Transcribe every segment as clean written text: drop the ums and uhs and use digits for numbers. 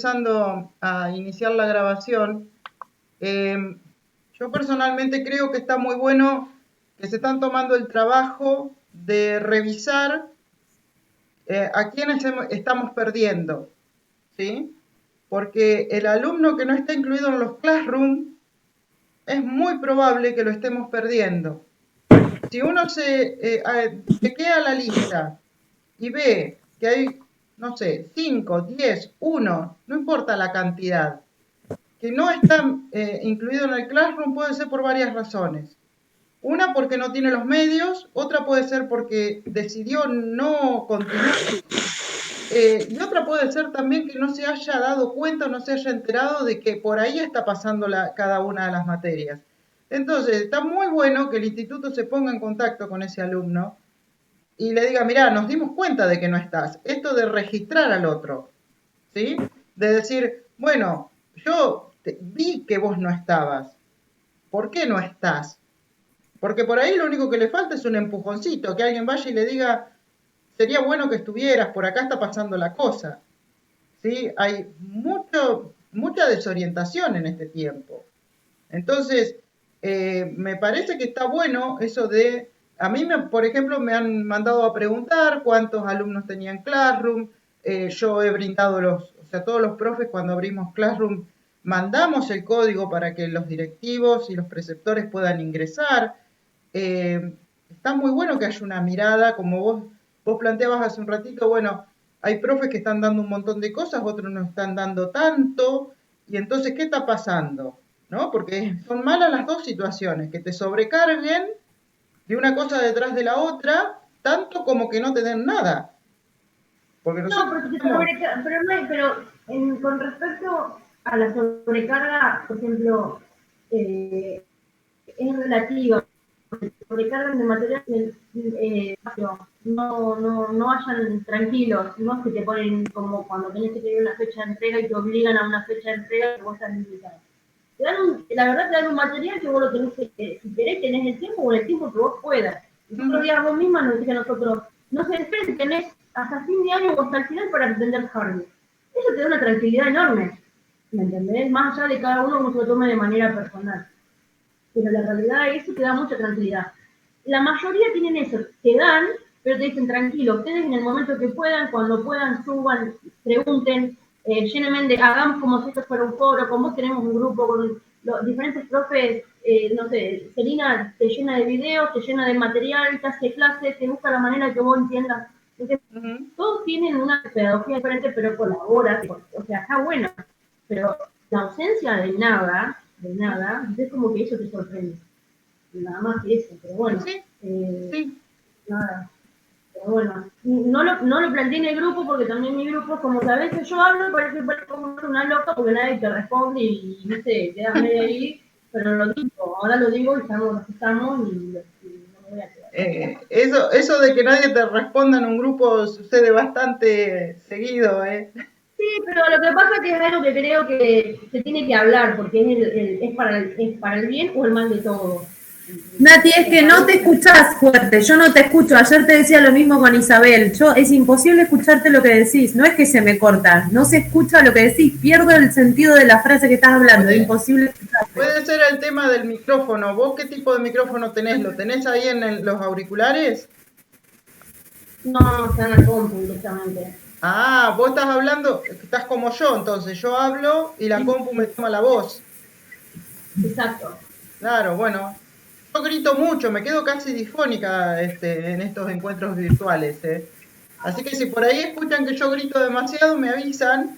Empezando a iniciar la grabación, eh, yo personalmente creo que está muy bueno que se están tomando el trabajo de revisar a quiénes estamos perdiendo, ¿sí? Porque el alumno que no está incluido en los classroom es muy probable que lo estemos perdiendo. Si uno se chequea la lista y ve que hay, no sé, 5, 10, 1, no importa la cantidad, que no está incluido en el Classroom puede ser por varias razones. Una porque no tiene los medios, otra puede ser porque decidió no continuar, y otra puede ser también que no se haya dado cuenta o no se haya enterado de que por ahí está pasando cada una de las materias. Entonces, está muy bueno que el instituto se ponga en contacto con ese alumno y le diga, mirá, nos dimos cuenta de que no estás. Esto de registrar al otro, ¿sí? De decir, bueno, yo vi que vos no estabas. ¿Por qué no estás? Porque por ahí lo único que le falta es un empujoncito, que alguien vaya y le diga, sería bueno que estuvieras, por acá está pasando la cosa. ¿Sí? Hay mucha desorientación en este tiempo. Entonces, me parece que está bueno eso de, a mí, por ejemplo, me han mandado a preguntar cuántos alumnos tenían Classroom, yo he brindado o sea, todos los profes cuando abrimos Classroom mandamos el código para que los directivos y los preceptores puedan ingresar. Eh, Está muy bueno que haya una mirada, como vos planteabas hace un ratito, bueno, hay profes que están dando un montón de cosas, otros no están dando tanto, y entonces, ¿qué está pasando? ¿No? Porque son malas las dos situaciones, que te sobrecarguen de una cosa detrás de la otra, tanto como que no te den nada. Porque No, nosotros porque tenemos... pero no hay, con respecto a la sobrecarga, por ejemplo, eh, es relativa. Sobrecarga de material, no vayan tranquilos, no se te ponen como cuando tenés que tener una fecha de entrega y te obligan a una fecha de entrega que vos estás limitado. La verdad te dan un material que vos lo tenés que, si querés, tenés el tiempo o el tiempo que vos puedas. Los otros días vos misma nos dijiste a nosotros, no se esperen, tenés hasta fin de año o hasta el final para entender hardware. Eso te da una tranquilidad enorme, ¿me entendés? Más allá de cada uno como se lo tome de manera personal. Pero la realidad es que eso te da mucha tranquilidad. La mayoría tienen eso, te dan, pero te dicen tranquilo, ustedes en el momento que puedan, cuando puedan, suban, pregunten, llenamente, hagamos como si esto fuera un foro, como tenemos un grupo con los diferentes profes, no sé, Selina te llena de videos, te llena de material, te hace clases, te busca la manera que vos entiendas. Entonces, todos tienen una pedagogía diferente, pero colaboran, o sea, está bueno. Pero la ausencia de nada, es como que eso te sorprende. Nada más que eso, pero Y bueno, sí, eh, sí. nada. Pero bueno, no lo planteé en el grupo porque también mi grupo, como que a veces yo hablo, parece como una loca porque nadie te responde y viste, quedas medio ahí, pero lo digo, ahora lo digo y estamos los que estamos y no me voy a quedar. Eso de que nadie te responda en un grupo sucede bastante seguido, ¿eh? Sí, pero lo que pasa es que es algo que creo que se tiene que hablar porque es para el bien o el mal de todos. Nati, es Me que no te parece. escuchás fuerte, yo no te escucho. Ayer te decía lo mismo con Isabel. Es imposible escucharte lo que decís, no es que se me corta, no se escucha lo que decís, pierdo el sentido de la frase que estás hablando, es Puede, imposible escucharte. puede ser el tema del micrófono. ¿Vos qué tipo de micrófono tenés? ¿Lo tenés ahí en los auriculares? No, está en el compu directamente. Ah, vos estás hablando, estás como yo, entonces yo hablo y la compu me toma la voz. Exacto. Claro, bueno, yo grito mucho, me quedo casi difónica en estos encuentros virtuales, ¿eh? Así que si por ahí escuchan que yo grito demasiado, me avisan,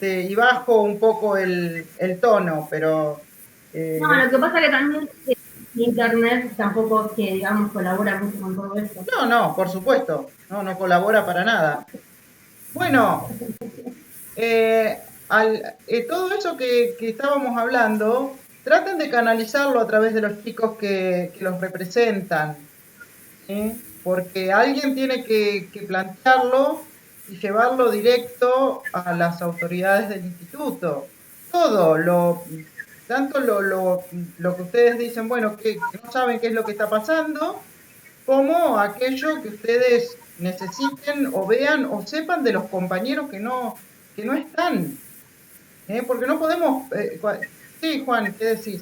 y bajo un poco el tono, pero No, lo que pasa es que también Internet tampoco es que, digamos, colabora mucho con todo esto. no, no, por supuesto, no, no colabora para nada. Bueno, todo eso que estábamos hablando, traten de canalizarlo a través de los chicos que los representan, ¿sí? Porque alguien tiene que plantearlo y llevarlo directo a las autoridades del instituto. Todo, tanto lo que ustedes dicen, bueno, que no saben qué es lo que está pasando, como aquello que ustedes necesiten o vean o sepan de los compañeros que no, que no están, porque no podemos... sí, Juan, ¿qué decís?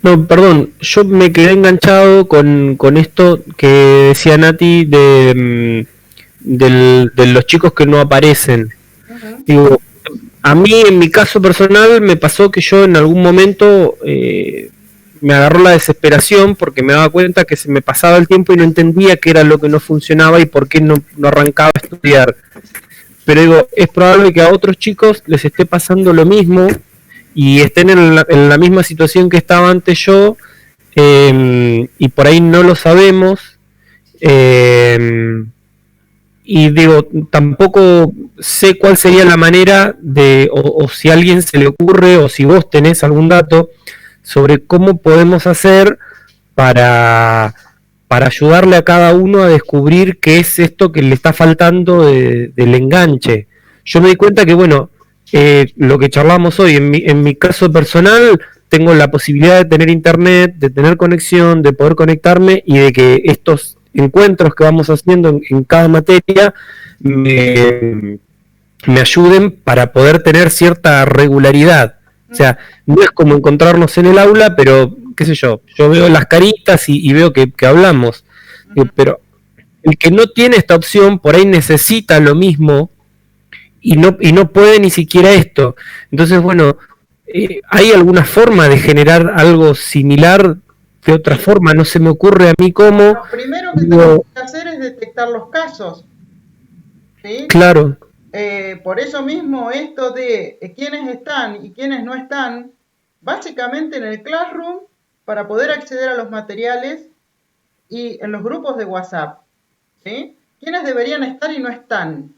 No, perdón, yo me quedé enganchado con esto que decía Nati de los chicos que no aparecen. Uh-huh. Digo, a mí en mi caso personal me pasó que yo en algún momento me agarró la desesperación porque me daba cuenta que se me pasaba el tiempo y no entendía qué era lo que no funcionaba y por qué no arrancaba a estudiar. Pero digo, es probable que a otros chicos les esté pasando lo mismo y estén en la misma situación que estaba antes yo, y por ahí no lo sabemos, y digo, tampoco sé cuál sería la manera de, o si a alguien se le ocurre, o si vos tenés algún dato sobre cómo podemos hacer para ayudarle a cada uno a descubrir qué es esto que le está faltando del enganche. Yo me di cuenta que, bueno, lo que charlamos hoy, en mi caso personal, tengo la posibilidad de tener internet, de tener conexión, de poder conectarme y de que estos encuentros que vamos haciendo en cada materia me ayuden para poder tener cierta regularidad. O sea, no es como encontrarnos en el aula, pero qué sé yo veo las caritas y veo que hablamos. Pero el que no tiene esta opción por ahí necesita lo mismo y no puede ni siquiera esto. Entonces, bueno, ¿hay alguna forma de generar algo similar de otra forma? No se me ocurre a mí cómo. Lo primero que tenemos que hacer es detectar los casos, ¿sí? Claro. Por eso mismo esto de quiénes están y quiénes no están, básicamente en el Classroom, para poder acceder a los materiales y en los grupos de WhatsApp, ¿sí? ¿Quiénes deberían estar y no están?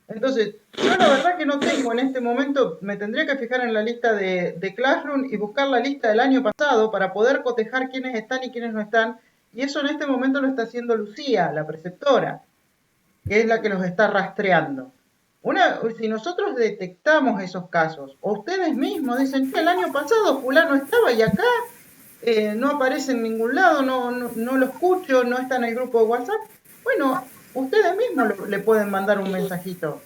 Entonces, yo la verdad que no tengo en este momento, me tendría que fijar en la lista de Classroom y buscar la lista del año pasado para poder cotejar quiénes están y quiénes no están, y eso en este momento lo está haciendo Lucía, la preceptora, que es la que los está rastreando. Si nosotros detectamos esos casos, o ustedes mismos dicen que el año pasado fulano estaba y acá no aparece en ningún lado, no lo escucho, no está en el grupo de WhatsApp, bueno, ustedes mismos le pueden mandar un mensajito,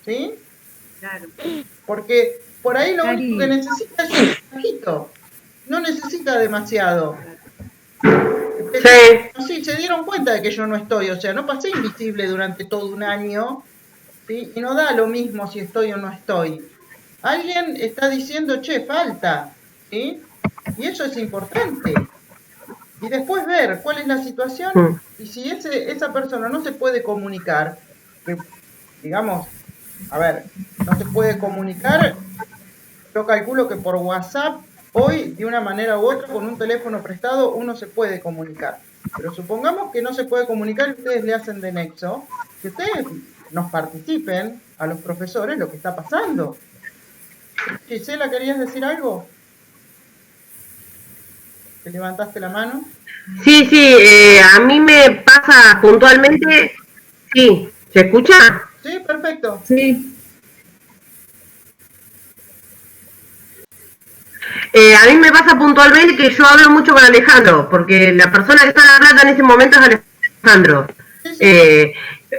¿sí? Claro. Porque por ahí lo único que necesita es un mensajito, no necesita demasiado. Sí, se dieron cuenta de que yo no estoy, o sea, no pasé invisible durante todo un año, ¿sí? Y no da lo mismo si estoy o no estoy. Alguien está diciendo, che, falta, ¿sí? Y eso es importante. Y después ver cuál es la situación y si esa persona no se puede comunicar, que, digamos, a ver, no se puede comunicar, yo calculo que por WhatsApp hoy, de una manera u otra, con un teléfono prestado, uno se puede comunicar. Pero supongamos que no se puede comunicar y ustedes le hacen de nexo, que ustedes nos participen a los profesores lo que está pasando. Gisela, ¿querías decir algo? ¿Te levantaste la mano? Sí, a mí me pasa puntualmente, sí, ¿se escucha? Sí, perfecto. Sí. A mí me pasa puntualmente que yo hablo mucho con Alejandro, porque la persona que está hablando en ese momento es Alejandro.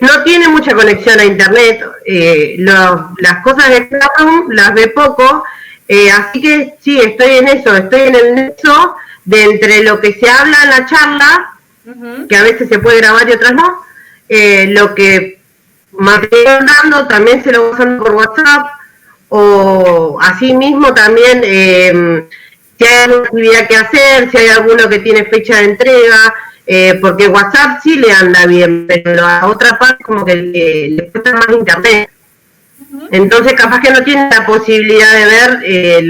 No tiene mucha conexión a internet, las cosas de Classroom las ve poco, así que sí, estoy en eso, estoy en el nexo de entre lo que se habla en la charla, que a veces se puede grabar y otras no, lo que material dando también se lo usan por WhatsApp, o así mismo también si hay alguna actividad que hacer, si hay alguno que tiene fecha de entrega, porque WhatsApp sí le anda bien, pero la otra parte como que le cuesta más internet. Entonces capaz que no tiene la posibilidad de ver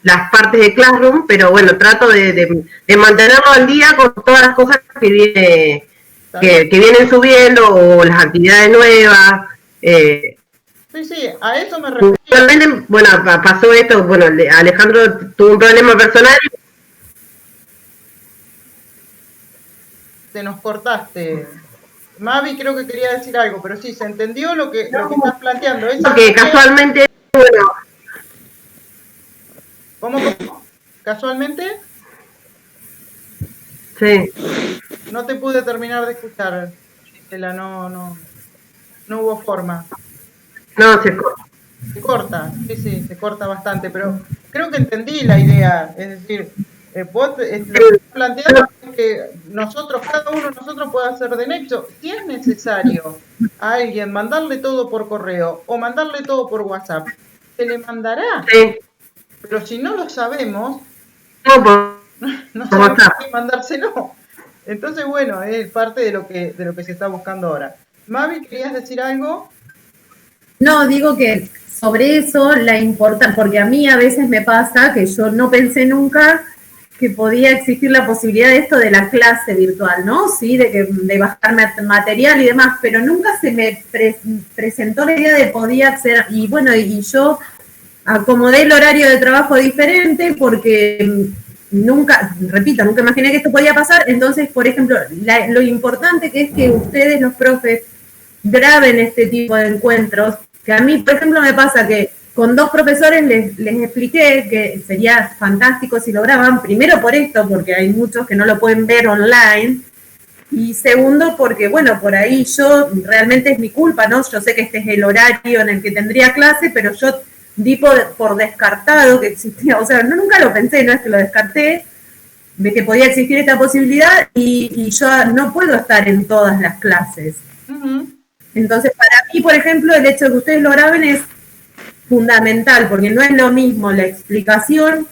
las partes de Classroom, pero bueno, trato de mantenerlo al día con todas las cosas que vienen subiendo o las actividades nuevas. Sí, a eso me refiero. Bueno, pasó esto, bueno, Alejandro tuvo un problema personal. Te nos cortaste. Mavi creo que quería decir algo, pero sí, se entendió lo que estás planteando. Que casualmente, bueno. ¿Cómo? ¿Casualmente? Sí. No te pude terminar de escuchar, Gisela, no hubo forma. No, se corta. Se corta, sí, se corta bastante, pero creo que entendí la idea. Es decir, vos lo que estás planteando es que cada uno de nosotros puede hacer de nexo. Si es necesario a alguien mandarle todo por correo o mandarle todo por WhatsApp, se le mandará. Sí. Pero si no lo sabemos, No, no por sabemos WhatsApp. qué mandárselo. Entonces, bueno, es parte de lo que se está buscando ahora. Mavi, ¿querías decir algo? No, digo que sobre eso la importa, porque a mí a veces me pasa que yo no pensé nunca que podía existir la posibilidad de esto de la clase virtual, ¿no? Sí, de bajar material y demás, pero nunca se me presentó la idea de podía hacer, y bueno, y yo acomodé el horario de trabajo diferente porque nunca imaginé que esto podía pasar. Entonces, por ejemplo, lo importante que es que ustedes, los profes, graben este tipo de encuentros, que a mí, por ejemplo, me pasa que con 2 profesores les expliqué que sería fantástico si lo graban, primero por esto, porque hay muchos que no lo pueden ver online, y segundo, porque, bueno, por ahí yo, realmente es mi culpa, ¿no? Yo sé que este es el horario en el que tendría clase, pero yo di por descartado que existía, o sea, nunca lo pensé, no es que lo descarté, de que podía existir esta posibilidad, y yo no puedo estar en todas las clases. Uh-huh. Entonces, para mí, por ejemplo, el hecho de que ustedes lo graben es fundamental, porque no es lo mismo la explicación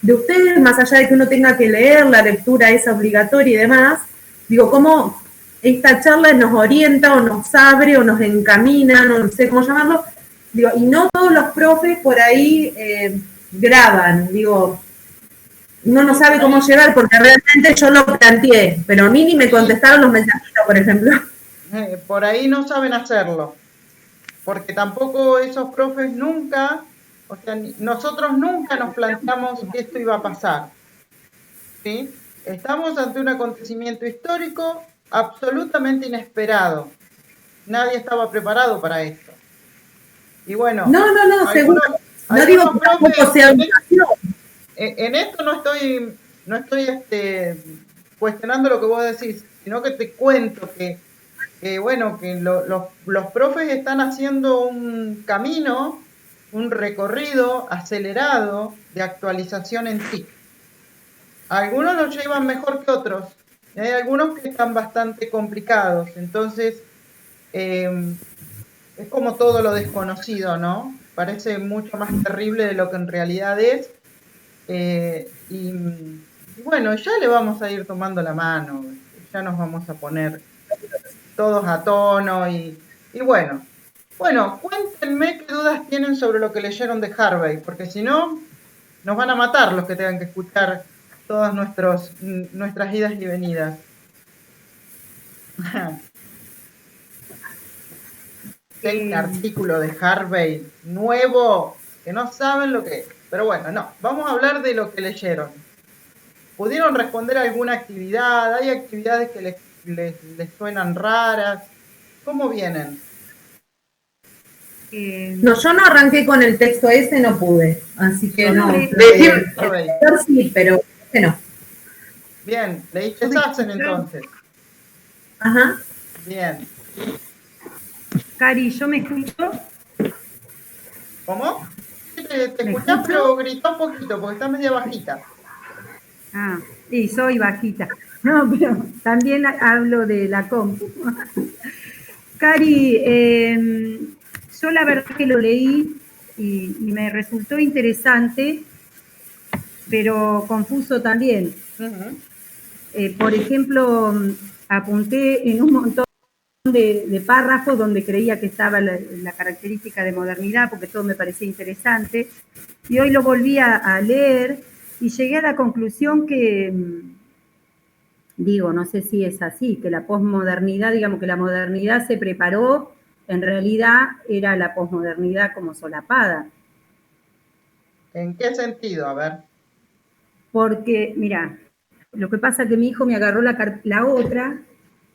de ustedes, más allá de que uno tenga que leer, la lectura es obligatoria y demás, digo, cómo esta charla nos orienta o nos abre o nos encamina, no sé cómo llamarlo, digo, y no todos los profes por ahí graban, digo, uno no sabe cómo llegar, porque realmente yo lo planteé, pero a mí ni me contestaron los mensajitos, por ejemplo. Por ahí no saben hacerlo, porque tampoco esos profes nunca, o sea, nosotros nunca nos planteamos que esto iba a pasar, ¿sí? Estamos ante un acontecimiento histórico absolutamente inesperado. Nadie estaba preparado para esto. Y bueno, No, seguro. No digo que tampoco sea educación. En esto no estoy cuestionando lo que vos decís, sino que te cuento que bueno, que los profes están haciendo un camino, un recorrido acelerado de actualización en TIC. Algunos lo llevan mejor que otros, y hay algunos que están bastante complicados, entonces es como todo lo desconocido, ¿no? Parece mucho más terrible de lo que en realidad es, y bueno, ya le vamos a ir tomando la mano, ya nos vamos a poner todos a tono y bueno, cuéntenme qué dudas tienen sobre lo que leyeron de Harvey, porque si no, nos van a matar los que tengan que escuchar todas nuestras idas y venidas. Hay un artículo de Harvey nuevo que no saben lo que es, pero bueno, no, vamos a hablar de lo que leyeron. ¿Pudieron responder a alguna actividad? ¿Hay actividades que les suenan raras? ¿Cómo vienen? No, yo no arranqué con el texto ese, no pude, así que no. Sí, pero no. Bien, leíste Sassen entonces. Ajá. Bien. Cari, ¿yo me escucho? ¿Cómo? Te escuchás, pero gritó un poquito, porque está media bajita. Ah, sí, soy bajita. No, pero también hablo de la compu. Cari, yo la verdad que lo leí y me resultó interesante, pero confuso también. Uh-huh. Por ejemplo, apunté en un montón de párrafos donde creía que estaba la característica de modernidad, porque todo me parecía interesante, y hoy lo volví a leer y llegué a la conclusión que, digo, no sé si es así, que la posmodernidad, digamos que la modernidad se preparó, en realidad era la posmodernidad como solapada. ¿En qué sentido? A ver. Porque, mira, lo que pasa es que mi hijo me agarró la otra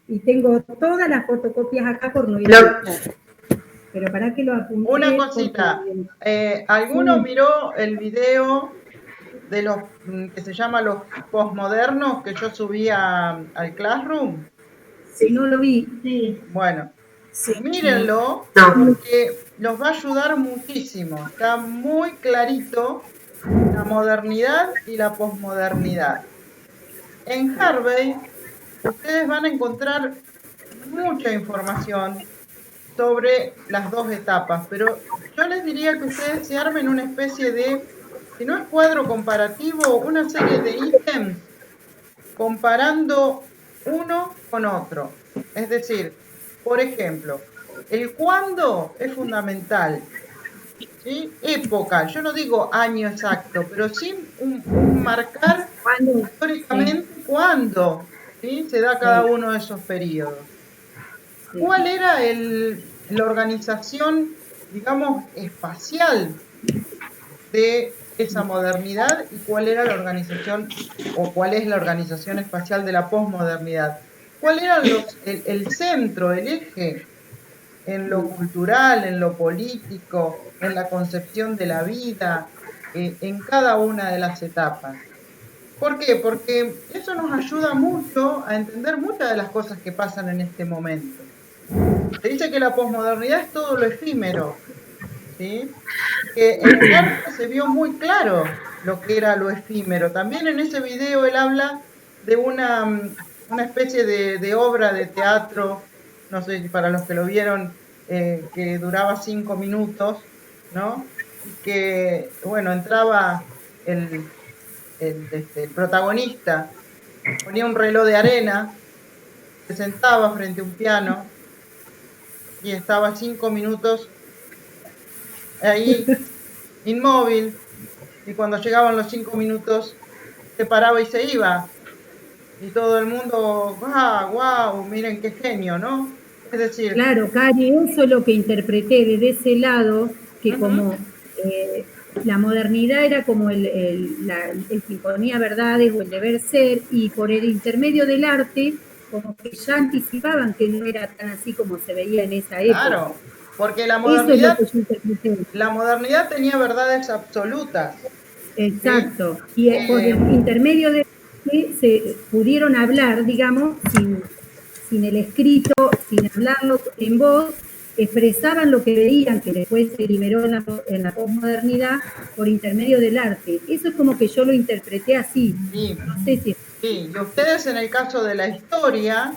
y tengo todas las fotocopias acá por no ir a pero para que lo apunté. Una cosita, ¿alguno miró el video de los que se llama los posmodernos que yo subí al Classroom? Si no lo vi. Sí. Bueno, Sí. mírenlo No. porque nos va a ayudar muchísimo. Está muy clarito la modernidad y la posmodernidad. En Harvey ustedes van a encontrar mucha información sobre las dos etapas, pero yo les diría que ustedes se armen una especie de, si no es cuadro comparativo, una serie de ítems comparando uno con otro. Es decir, por ejemplo, el cuándo es fundamental, ¿sí? Época, yo no digo año exacto, pero sí un marcar ¿Cuándo? históricamente cuándo, ¿sí? Se da cada uno de esos periodos. Sí. ¿Cuál era la organización, digamos, espacial de esa modernidad y cuál era la organización o cuál es la organización espacial de la posmodernidad? ¿Cuál era el centro, el eje en lo cultural, en lo político, en la concepción de la vida, en cada una de las etapas? ¿Por qué? Porque eso nos ayuda mucho a entender muchas de las cosas que pasan en este momento. Se dice que la posmodernidad es todo lo efímero, ¿sí? Que en arte se vio muy claro lo que era lo efímero. También en ese video él habla de una especie de obra de teatro, no sé si para los que lo vieron, que duraba 5 minutos, ¿no? Y que, bueno, entraba el protagonista, ponía un reloj de arena, se sentaba frente a un piano y estaba 5 minutos ahí inmóvil, y cuando llegaban los 5 minutos se paraba y se iba, y todo el mundo, wow, miren qué genio, ¿no? Es decir, Claro, Cari, eso es lo que interpreté desde ese lado, que como la modernidad era como el que imponía verdades o el deber ser, y por el intermedio del arte, como que ya anticipaban que no era tan así como se veía en esa época. claro, porque la Eso es lo modernidad, que yo interpreté. la modernidad tenía verdades absolutas. Exacto. Y por el intermedio de se pudieron hablar, digamos, sin el escrito, sin hablarlo en voz, expresaban lo que veían, que después se liberó en la posmodernidad por intermedio del arte. Eso es como que yo lo interpreté así. Sí, No sé si sí, y ustedes en el caso de la historia,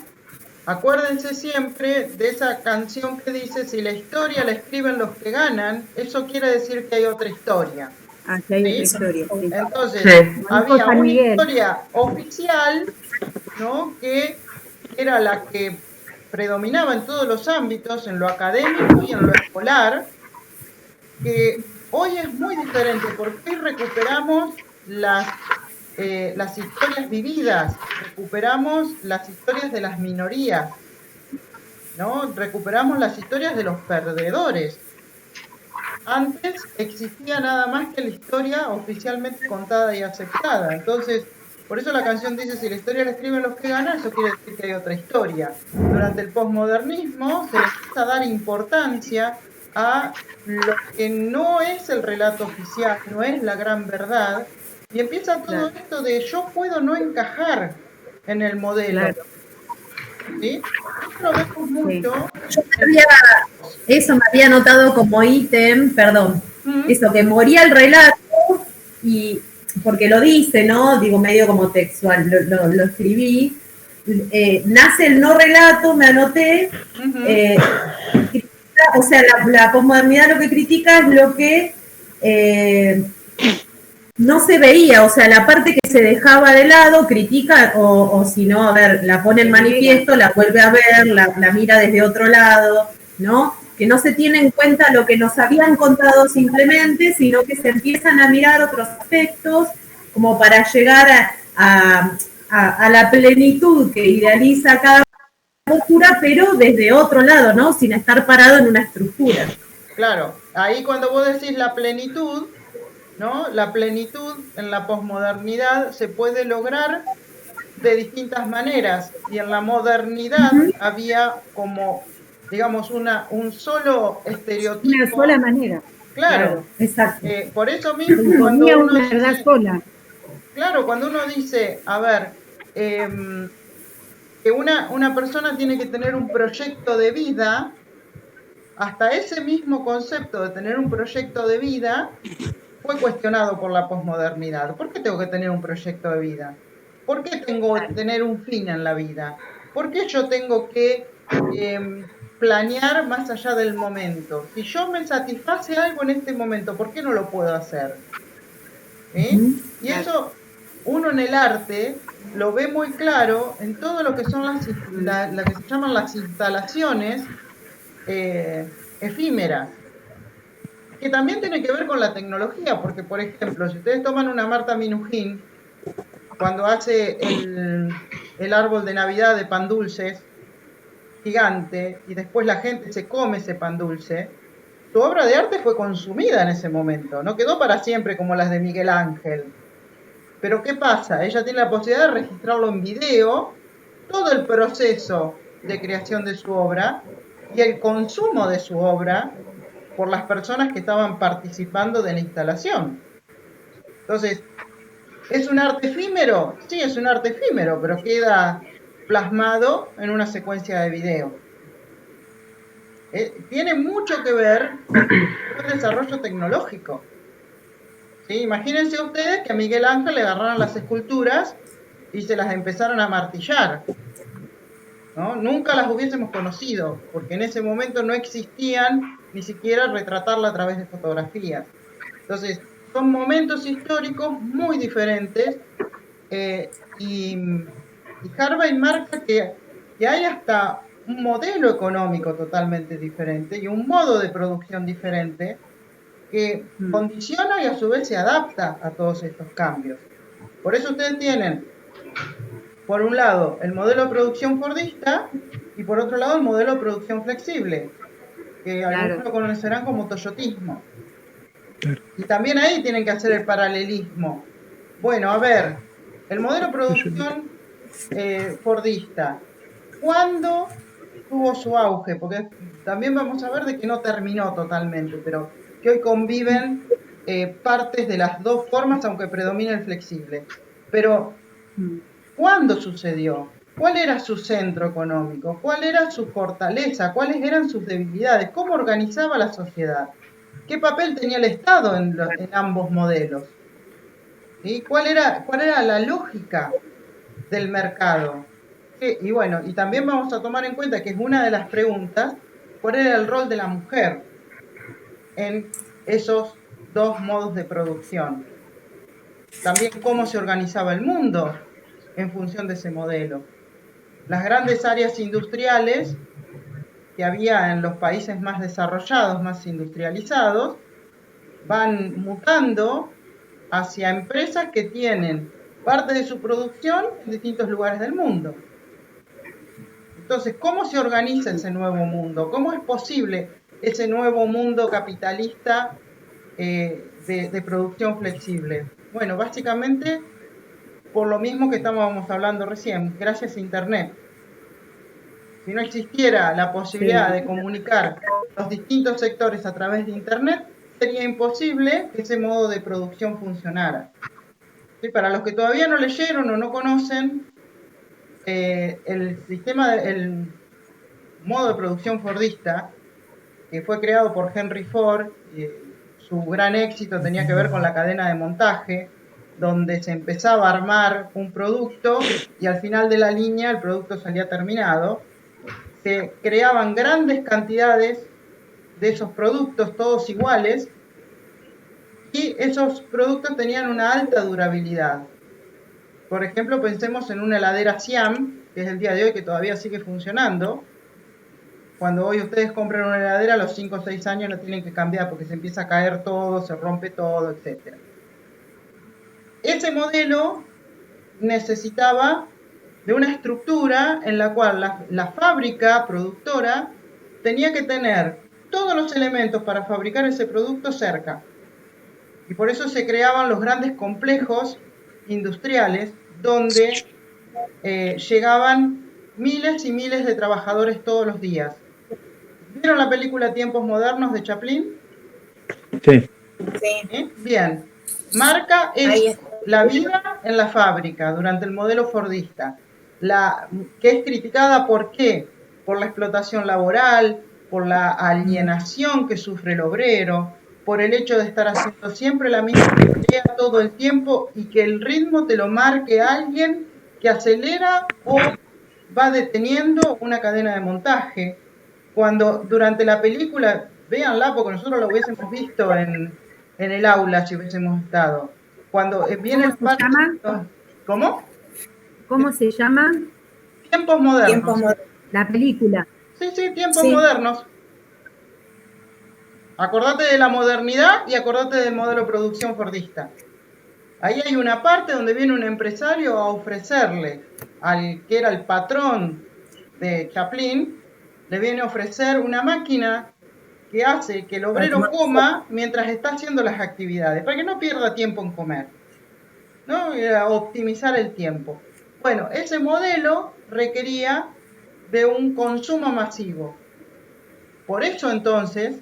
acuérdense siempre de esa canción que dice, si la historia la escriben los que ganan, eso quiere decir que hay otra historia. aquí hay otra ¿Sí? historia. Sí. Entonces, Sí. había San una Miguel. historia oficial, ¿no? Que era la que predominaba en todos los ámbitos, en lo académico y en lo escolar, que hoy es muy diferente porque hoy recuperamos las historias vividas, recuperamos las historias de las minorías, ¿no? Recuperamos las historias de los perdedores. Antes existía nada más que la historia oficialmente contada y aceptada. Entonces, por eso la canción dice, si la historia la escriben los que ganan, eso quiere decir que hay otra historia. Durante el posmodernismo se le empieza a dar importancia a lo que no es el relato oficial, no es la gran verdad, y empieza todo esto de yo puedo no encajar en el modelo. Claro. ¿Sí? Lo vemos mucho. Eso me había notado como ítem, perdón, Ujú. eso, que moría el relato y, porque lo dice, ¿no? Digo, medio como textual, lo escribí. Nace el no relato, me anoté. O sea, la posmodernidad lo que critica es lo que no se veía, o sea, la parte que se dejaba de lado, critica, o si no, a ver, la pone en manifiesto, la vuelve a ver, la mira desde otro lado, ¿no? Que no se tiene en cuenta lo que nos habían contado simplemente, sino que se empiezan a mirar otros aspectos como para llegar a la plenitud que idealiza cada postura, pero desde otro lado, ¿no? Sin estar parado en una estructura. Claro, ahí cuando vos decís la plenitud, ¿no? La plenitud en la posmodernidad se puede lograr de distintas maneras, y en la modernidad había como, digamos, un solo estereotipo. Una sola manera. Claro, Exacto. por eso mismo cuando Ponía uno una verdad dice, sola. Claro, cuando uno dice, a ver, que una persona tiene que tener un proyecto de vida, hasta ese mismo concepto de tener un proyecto de vida fue cuestionado por la posmodernidad. ¿Por qué tengo que tener un proyecto de vida? ¿Por qué tengo que tener un fin en la vida? ¿Por qué yo tengo que planear más allá del momento? Si yo me satisface algo en este momento, ¿por qué no lo puedo hacer? Y eso uno en el arte lo ve muy claro en todo lo que son las que se llaman las instalaciones efímeras, que también tiene que ver con la tecnología, porque por ejemplo, si ustedes toman una Marta Minujín, cuando hace el árbol de Navidad de pan dulces, gigante, y después la gente se come ese pan dulce, su obra de arte fue consumida en ese momento, no quedó para siempre como las de Miguel Ángel. Pero ¿qué pasa? Ella tiene la posibilidad de registrarlo en video, todo el proceso de creación de su obra y el consumo de su obra por las personas que estaban participando de la instalación. Entonces, ¿es un arte efímero? Sí, es un arte efímero, pero queda plasmado en una secuencia de video. Tiene mucho que ver con el desarrollo tecnológico. ¿Sí? Imagínense ustedes que a Miguel Ángel le agarraron las esculturas y se las empezaron a martillar, ¿no? Nunca las hubiésemos conocido, porque en ese momento no existían ni siquiera retratarla a través de fotografías. Entonces, son momentos históricos muy diferentes y Harvey marca que hay hasta un modelo económico totalmente diferente y un modo de producción diferente que condiciona y a su vez se adapta a todos estos cambios. Por eso ustedes tienen, por un lado, el modelo de producción fordista y por otro lado el modelo de producción flexible, que algunos lo conocerán como toyotismo. Y también ahí tienen que hacer el paralelismo. Bueno, a ver, el modelo de producción fordista, ¿cuándo tuvo su auge? Porque también vamos a ver de que no terminó totalmente, pero que hoy conviven partes de las dos formas, aunque predomina el flexible. Pero, ¿cuándo sucedió? ¿Cuál era su centro económico? ¿Cuál era su fortaleza? ¿Cuáles eran sus debilidades? ¿Cómo organizaba la sociedad? ¿Qué papel tenía el Estado en ambos modelos? ¿Sí? ¿Cuál era la lógica del mercado? Y bueno, y también vamos a tomar en cuenta que es una de las preguntas, ¿cuál era el rol de la mujer en esos dos modos de producción? También cómo se organizaba el mundo en función de ese modelo. Las grandes áreas industriales que había en los países más desarrollados, más industrializados, van mutando hacia empresas que tienen parte de su producción en distintos lugares del mundo. Entonces, ¿cómo se organiza ese nuevo mundo? ¿Cómo es posible ese nuevo mundo capitalista de producción flexible? Bueno, básicamente por lo mismo que estábamos hablando recién, gracias a Internet. Si no existiera la posibilidad de comunicar los distintos sectores a través de Internet, sería imposible que ese modo de producción funcionara. ¿Sí? Para los que todavía no leyeron o no conocen, el modo de producción fordista, que fue creado por Henry Ford, su gran éxito tenía que ver con la cadena de montaje, donde se empezaba a armar un producto y al final de la línea el producto salía terminado. Se creaban grandes cantidades de esos productos, todos iguales, y esos productos tenían una alta durabilidad. Por ejemplo, pensemos en una heladera Siam, que es el día de hoy que todavía sigue funcionando. Cuando hoy ustedes compran una heladera, a los 5 o 6 años la tienen que cambiar porque se empieza a caer todo, se rompe todo, etc. Ese modelo necesitaba de una estructura en la cual la fábrica productora tenía que tener todos los elementos para fabricar ese producto cerca. Y por eso se creaban los grandes complejos industriales donde llegaban miles y miles de trabajadores todos los días. ¿Vieron la película Tiempos Modernos de Chaplin? Sí. Bien. Marca la vida en la fábrica durante el modelo fordista, que es criticada ¿por qué? Por la explotación laboral, por la alienación que sufre el obrero, por el hecho de estar haciendo siempre la misma tarea todo el tiempo y que el ritmo te lo marque alguien que acelera o va deteniendo una cadena de montaje. Cuando durante la película, véanla porque nosotros lo hubiésemos visto en el aula si hubiésemos estado. Cuando viene ¿Cómo se llama? ¿Cómo? ¿Cómo se llama? Tiempos modernos. La película. Sí, tiempos modernos. Acordate de la modernidad y acordate del modelo de producción fordista. Ahí hay una parte donde viene un empresario a ofrecerle al que era el patrón de Chaplin, le viene a ofrecer una máquina que hace que el obrero coma mientras está haciendo las actividades, para que no pierda tiempo en comer, ¿no? Optimizar el tiempo. Bueno, ese modelo requería de un consumo masivo. Por eso entonces,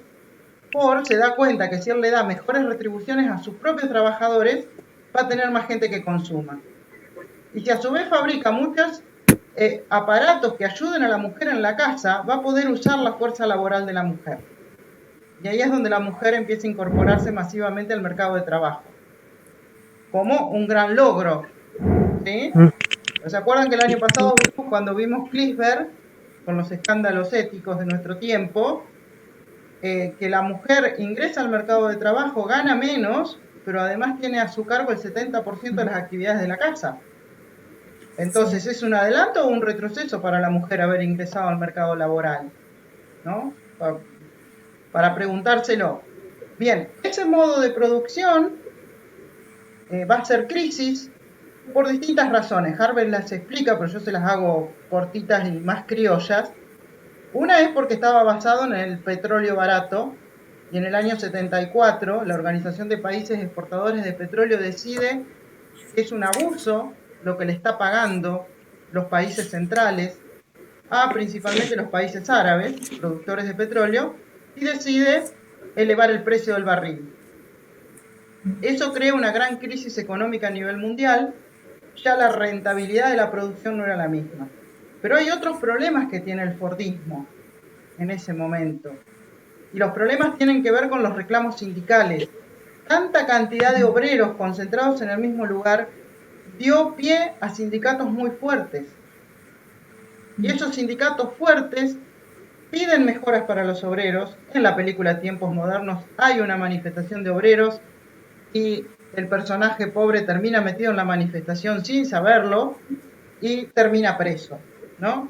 Ford se da cuenta que si él le da mejores retribuciones a sus propios trabajadores, va a tener más gente que consuma. Y si a su vez fabrica muchos aparatos que ayuden a la mujer en la casa, va a poder usar la fuerza laboral de la mujer. Y ahí es donde la mujer empieza a incorporarse masivamente al mercado de trabajo. Como un gran logro. ¿Sí? ¿Se acuerdan que el año pasado cuando vimos Clifford, con los escándalos éticos de nuestro tiempo, que la mujer ingresa al mercado de trabajo, gana menos, pero además tiene a su cargo el 70% de las actividades de la casa? Entonces, ¿es un adelanto o un retroceso para la mujer haber ingresado al mercado laboral? ¿No? Para preguntárselo. Bien, ese modo de producción va a ser crisis por distintas razones. Harvey las explica, pero yo se las hago cortitas y más criollas. Una es porque estaba basado en el petróleo barato y en el año 74 la Organización de Países Exportadores de Petróleo decide que es un abuso lo que le está pagando los países centrales a principalmente los países árabes, productores de petróleo, y decide elevar el precio del barril. Eso crea una gran crisis económica a nivel mundial, ya la rentabilidad de la producción no era la misma. Pero hay otros problemas que tiene el fordismo en ese momento. Y los problemas tienen que ver con los reclamos sindicales. Tanta cantidad de obreros concentrados en el mismo lugar dio pie a sindicatos muy fuertes. Y esos sindicatos fuertes piden mejoras para los obreros. En la película Tiempos Modernos hay una manifestación de obreros y el personaje pobre termina metido en la manifestación sin saberlo y termina preso, ¿no?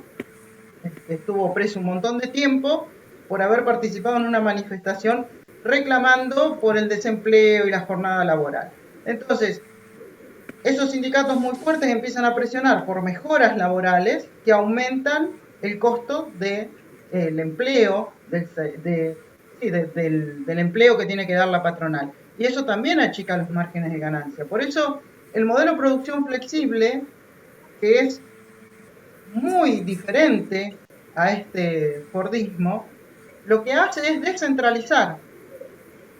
Estuvo preso un montón de tiempo por haber participado en una manifestación reclamando por el desempleo y la jornada laboral. Entonces, esos sindicatos muy fuertes empiezan a presionar por mejoras laborales que aumentan el costo del empleo, del empleo que tiene que dar la patronal. Y eso también achica los márgenes de ganancia. Por eso, el modelo de producción flexible, que es muy diferente a este fordismo, lo que hace es descentralizar.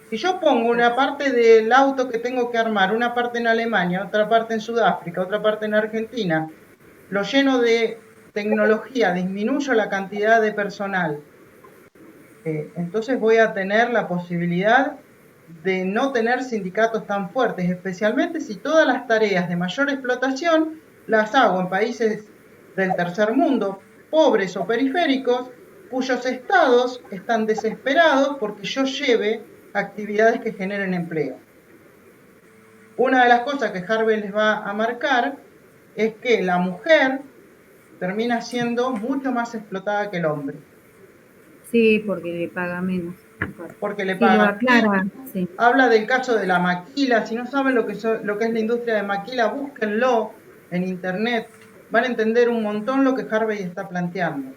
Si yo pongo una parte del auto que tengo que armar, una parte en Alemania, otra parte en Sudáfrica, otra parte en Argentina, lo lleno de tecnología, disminuyo la cantidad de personal, entonces voy a tener la posibilidad de no tener sindicatos tan fuertes, especialmente si todas las tareas de mayor explotación las hago en países del tercer mundo, pobres o periféricos, cuyos estados están desesperados porque yo lleve actividades que generen empleo. Una de las cosas que Harvey les va a marcar es que la mujer termina siendo mucho más explotada que el hombre. Sí, porque le paga menos. Porque le paga. Lo aclara, sí. Habla del caso de la maquila. Si no saben lo que es la industria de maquila, búsquenlo en internet. Van a entender un montón lo que Harvey está planteando.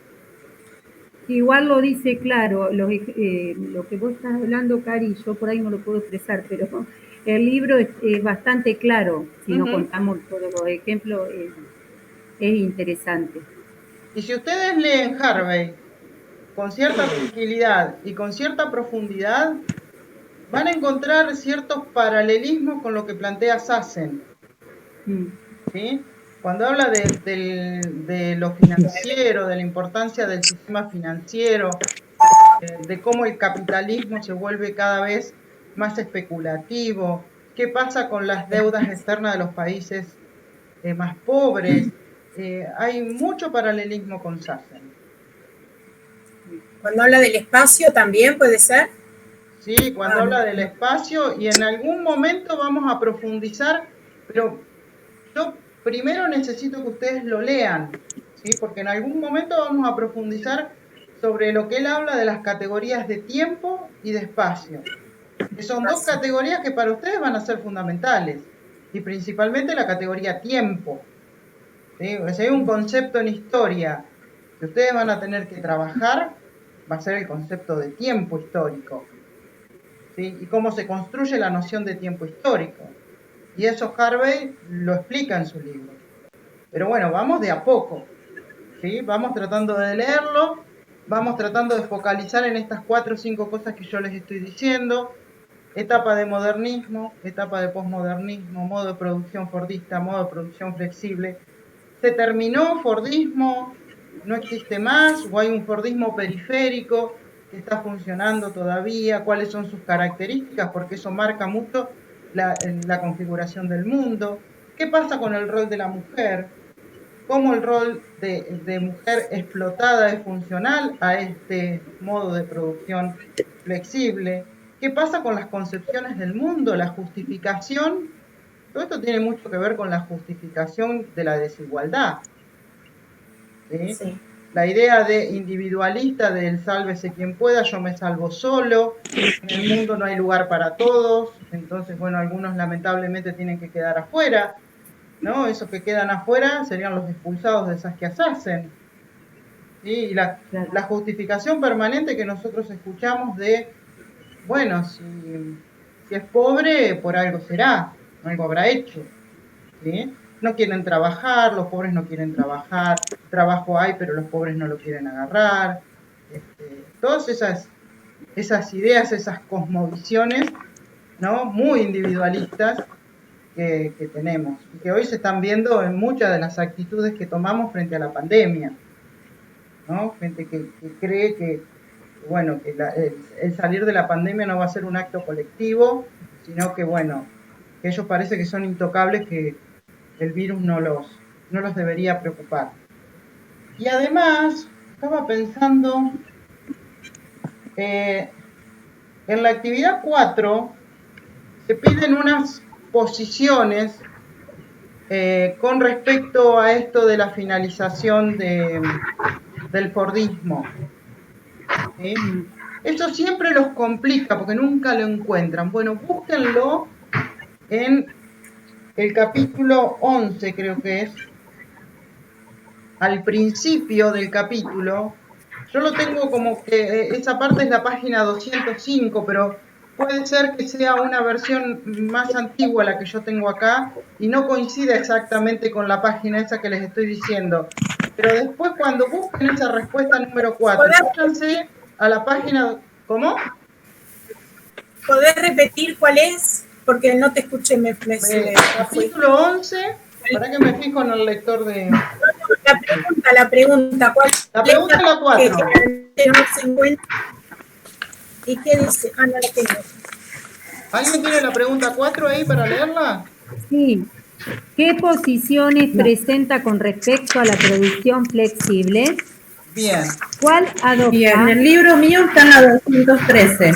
Igual lo dice claro, lo que vos estás hablando, Cari, yo por ahí no lo puedo expresar, pero el libro es bastante claro, si no contamos todos los ejemplos, es interesante. Y si ustedes leen Harvey con cierta tranquilidad y con cierta profundidad, van a encontrar ciertos paralelismos con lo que plantea Sassen. ¿sí? Cuando habla de lo financiero, de la importancia del sistema financiero, de cómo el capitalismo se vuelve cada vez más especulativo, qué pasa con las deudas externas de los países más pobres. Hay mucho paralelismo con Sassen. Cuando habla del espacio también puede ser. Sí, cuando habla del espacio, y en algún momento vamos a profundizar, pero yo primero necesito que ustedes lo lean, ¿sí? Porque en algún momento vamos a profundizar sobre lo que él habla de las categorías de tiempo y de espacio, que son dos categorías que para ustedes van a ser fundamentales, y principalmente la categoría tiempo, ¿sí? Porque si hay un concepto en historia que ustedes van a tener que trabajar, va a ser el concepto de tiempo histórico, ¿sí? Y cómo se construye la noción de tiempo histórico. Y eso Harvey lo explica en su libro. Pero bueno, vamos de a poco, ¿sí? Vamos tratando de leerlo, vamos tratando de focalizar en estas 4 o 5 cosas que yo les estoy diciendo. Etapa de modernismo, etapa de posmodernismo, modo de producción fordista, modo de producción flexible. ¿Se terminó Fordismo? ¿No existe más? ¿O hay un Fordismo periférico que está funcionando todavía? ¿Cuáles son sus características? Porque eso marca mucho la configuración del mundo. ¿Qué pasa con el rol de la mujer? ¿Cómo el rol de mujer explotada es funcional a este modo de producción flexible? ¿Qué pasa con las concepciones del mundo? La justificación. Todo esto tiene mucho que ver con la justificación de la desigualdad, ¿sí? Sí. La idea de individualista del sálvese quien pueda, yo me salvo solo, en el mundo no hay lugar para todos, entonces, bueno, algunos lamentablemente tienen que quedar afuera, ¿no? Esos que quedan afuera serían los expulsados de Saskia-Sassen, ¿sí? Y la justificación permanente que nosotros escuchamos de, bueno, si es pobre, por algo será, algo habrá hecho, ¿sí? No quieren trabajar, los pobres no quieren trabajar, trabajo hay, pero los pobres no lo quieren agarrar. Todas esas ideas, esas cosmovisiones, ¿no? Muy individualistas que tenemos y que hoy se están viendo en muchas de las actitudes que tomamos frente a la pandemia, ¿no? Gente que cree que, bueno, que el salir de la pandemia no va a ser un acto colectivo, sino que, bueno, que ellos parece que son intocables, que el virus no los debería preocupar. Y además, estaba pensando, en la actividad 4 se piden unas posiciones con respecto a esto de la finalización del Fordismo, ¿sí? Eso siempre los complica porque nunca lo encuentran. Bueno, búsquenlo en el capítulo 11, creo que es, al principio del capítulo. Yo lo tengo como que esa parte es la página 205, pero puede ser que sea una versión más antigua la que yo tengo acá y no coincida exactamente con la página esa que les estoy diciendo. Pero después cuando busquen esa respuesta número 4, váyanse a la página... ¿Cómo? ¿Podés repetir cuál es? Porque no te escuché, capítulo 11, para que me fijo en el lector de... La pregunta, ¿cuál? La pregunta es la 4. ¿Y qué dice? Ah, no la tengo. ¿Alguien tiene la pregunta 4 ahí para leerla? Sí. ¿Qué posiciones presenta con respecto a la producción flexible? Bien. ¿Cuál adopta? Bien, en el libro mío está en la 213.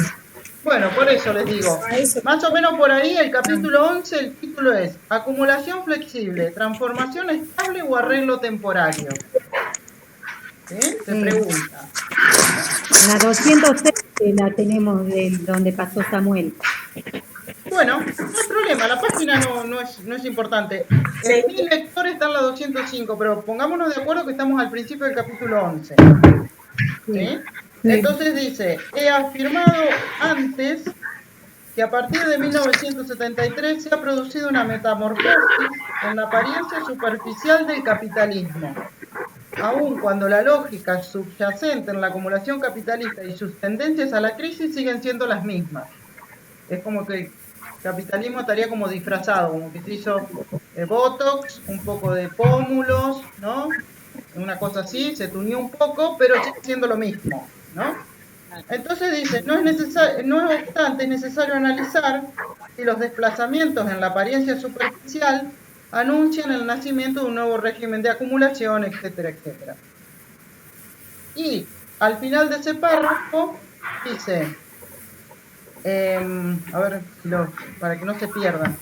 Bueno, por eso les digo, más o menos por ahí el capítulo 11, el título es Acumulación flexible, transformación estable o arreglo temporario. ¿Sí? Se pregunta. La 213 la tenemos de donde pasó Samuel. Bueno, no hay problema, la página no es importante. Mi lector está en la 205, pero pongámonos de acuerdo que estamos al principio del capítulo 11. ¿Sí? Entonces dice, he afirmado antes que a partir de 1973 se ha producido una metamorfosis en la apariencia superficial del capitalismo, aun cuando la lógica subyacente en la acumulación capitalista y sus tendencias a la crisis siguen siendo las mismas. Es como que capitalismo estaría como disfrazado, como que se hizo Botox, un poco de pómulos, ¿no? Una cosa así, se tuneó un poco, pero sigue siendo lo mismo, ¿no? Entonces dice, no obstante, es necesario analizar si los desplazamientos en la apariencia superficial anuncian el nacimiento de un nuevo régimen de acumulación, etcétera, etcétera. Y al final de ese párrafo dice, a ver, para que no se pierdan,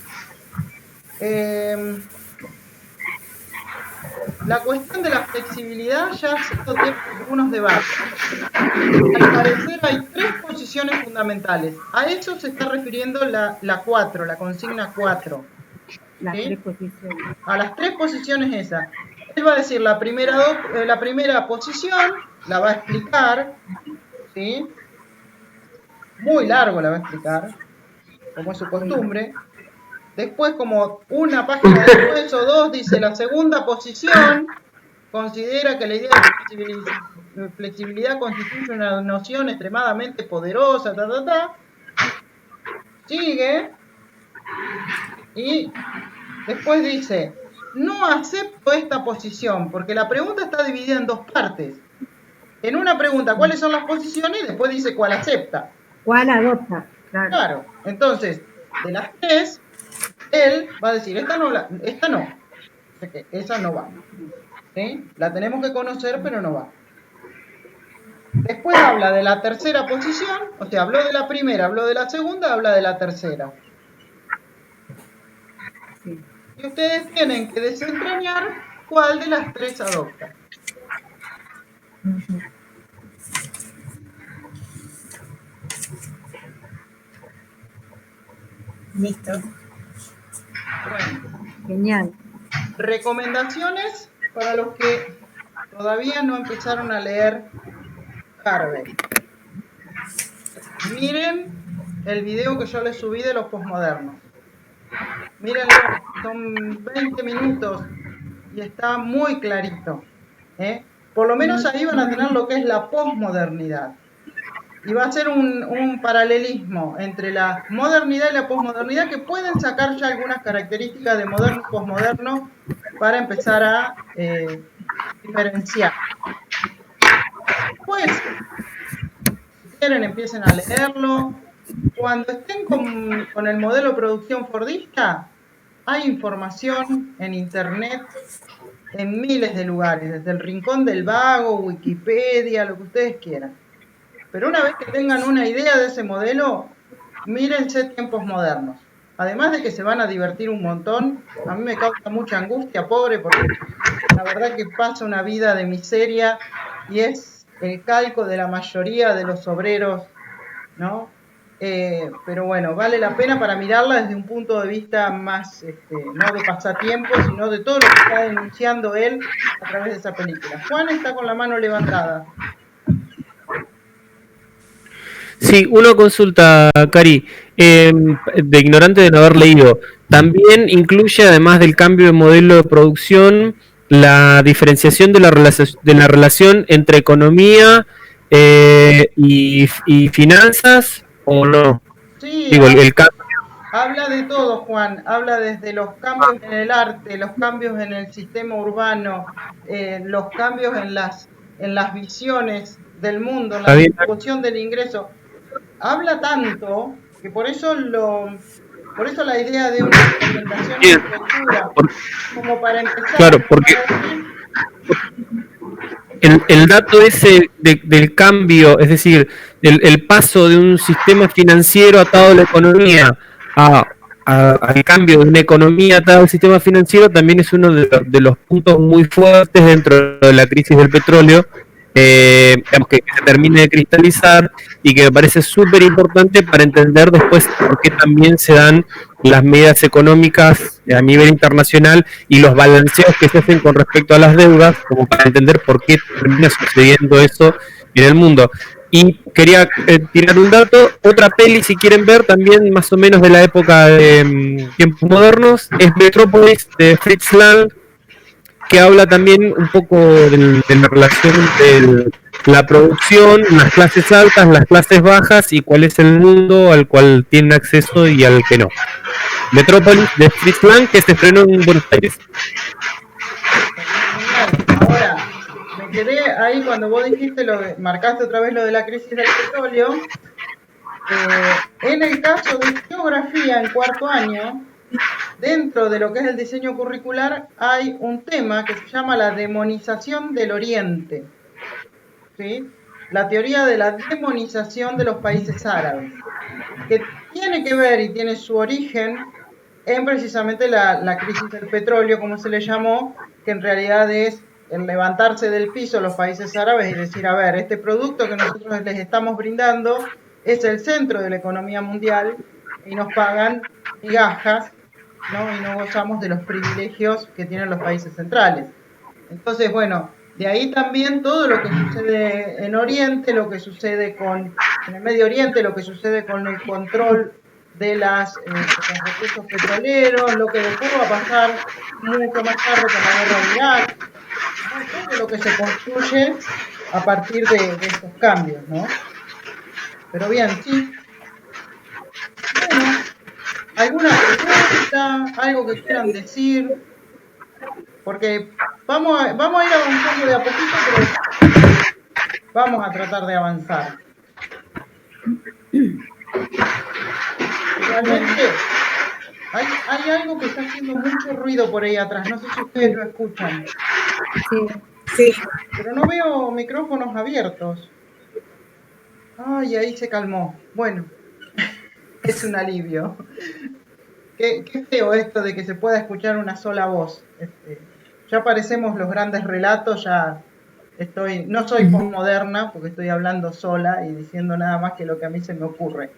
la cuestión de la flexibilidad ya ha sido tiempo de algunos debates. Al parecer hay 3 posiciones fundamentales. A eso se está refiriendo la 4, la consigna 4. Las ¿sí? 3 posiciones. A las 3 posiciones esas. Él va a decir la primera posición, la va a explicar, ¿sí? Muy largo la va a explicar, como es su costumbre. Después, como una página después o 2, dice la segunda posición, considera que la idea de flexibilidad constituye una noción extremadamente poderosa, Sigue, y después dice, no acepto esta posición, porque la pregunta está dividida en 2 partes. En una pregunta, ¿cuáles son las posiciones? Y después dice cuál acepta. ¿Cuál adopta? Claro, entonces, de las 3, él va a decir, esta no, esa no va. ¿Sí? La tenemos que conocer, pero no va. Después habla de la tercera posición, o sea, habló de la primera, habló de la segunda, habla de la tercera. Sí. Y ustedes tienen que desentrañar cuál de las 3 adopta. Listo. Bueno, Genial. recomendaciones para los que todavía no empezaron a leer Harvey. Miren el video que yo les subí de los posmodernos. Mírenlo, son 20 minutos y está muy clarito. Por lo menos ahí van a tener lo que es la posmodernidad. Y va a ser un paralelismo entre la modernidad y la posmodernidad, que pueden sacar ya algunas características de moderno y posmoderno para empezar a diferenciar. Pues, si quieren, empiecen a leerlo. Cuando estén con el modelo de producción fordista, hay información en internet en miles de lugares, desde el Rincón del Vago, Wikipedia, lo que ustedes quieran. Pero una vez que tengan una idea de ese modelo, mírense Tiempos Modernos. Además de que se van a divertir un montón, a mí me causa mucha angustia, pobre, porque la verdad que pasa una vida de miseria y es el calco de la mayoría de los obreros, ¿no? Pero bueno, vale la pena para mirarla desde un punto de vista más, no de pasatiempo, sino de todo lo que está denunciando él a través de esa película. Juan está con la mano levantada. Sí, una consulta, Cari, de ignorante de no haber leído. También incluye, además del cambio de modelo de producción, la diferenciación de la relación entre economía y finanzas, ¿o no? Sí, Digo, el cambio. habla de todo, Juan. Habla desde los cambios en el arte, los cambios en el sistema urbano, los cambios en las visiones del mundo, en la distribución del ingreso. Habla tanto que por eso la idea de una recomendación de lectura, como para empezar. Claro, porque el dato ese del cambio, es decir, el paso de un sistema financiero atado a la economía al cambio de una economía atada al sistema financiero, también es uno de los puntos muy fuertes dentro de la crisis del petróleo. Digamos que se termine de cristalizar y que me parece súper importante para entender después por qué también se dan las medidas económicas a nivel internacional y los balanceos que se hacen con respecto a las deudas, como para entender por qué termina sucediendo eso en el mundo. Y quería tirar un dato, otra peli si quieren ver también más o menos de la época de Tiempos Modernos, es Metrópolis de Fritz Lang, que habla también un poco de la relación la producción, las clases altas, las clases bajas y cuál es el mundo al cual tienen acceso y al que no. Metrópolis de Fritz Lang, que se estrenó en Buenos Aires. Ahora, me quedé ahí cuando vos dijiste marcaste otra vez lo de la crisis del petróleo. En el caso de geografía en cuarto año, dentro de lo que es el diseño curricular, hay un tema que se llama la demonización del Oriente. ¿Sí? La teoría de la demonización de los países árabes, que tiene que ver y tiene su origen en precisamente la crisis del petróleo, como se le llamó, que en realidad es el levantarse del piso los países árabes y decir, a ver, este producto que nosotros les estamos brindando es el centro de la economía mundial y nos pagan migajas, ¿no? Y no gozamos de los privilegios que tienen los países centrales. Entonces, bueno, de ahí también todo lo que sucede en Oriente, lo que sucede en el Medio Oriente, lo que sucede con el control de los recursos petroleros, lo que después va a pasar mucho más tarde con la guerra de Irak, ¿no? Todo lo que se construye a partir de estos cambios, ¿no? Pero bien, sí. Bueno, ¿alguna pregunta? ¿Algo que quieran decir? Porque vamos a ir avanzando de a poquito, pero vamos a tratar de avanzar. Realmente hay algo que está haciendo mucho ruido por ahí atrás. No sé si ustedes lo escuchan. Sí. Pero no veo micrófonos abiertos. Ay, ahí se calmó. Bueno, es un alivio. Qué feo esto de que se pueda escuchar una sola voz. Ya parecemos los grandes relatos, no soy postmoderna porque estoy hablando sola y diciendo nada más que lo que a mí se me ocurre.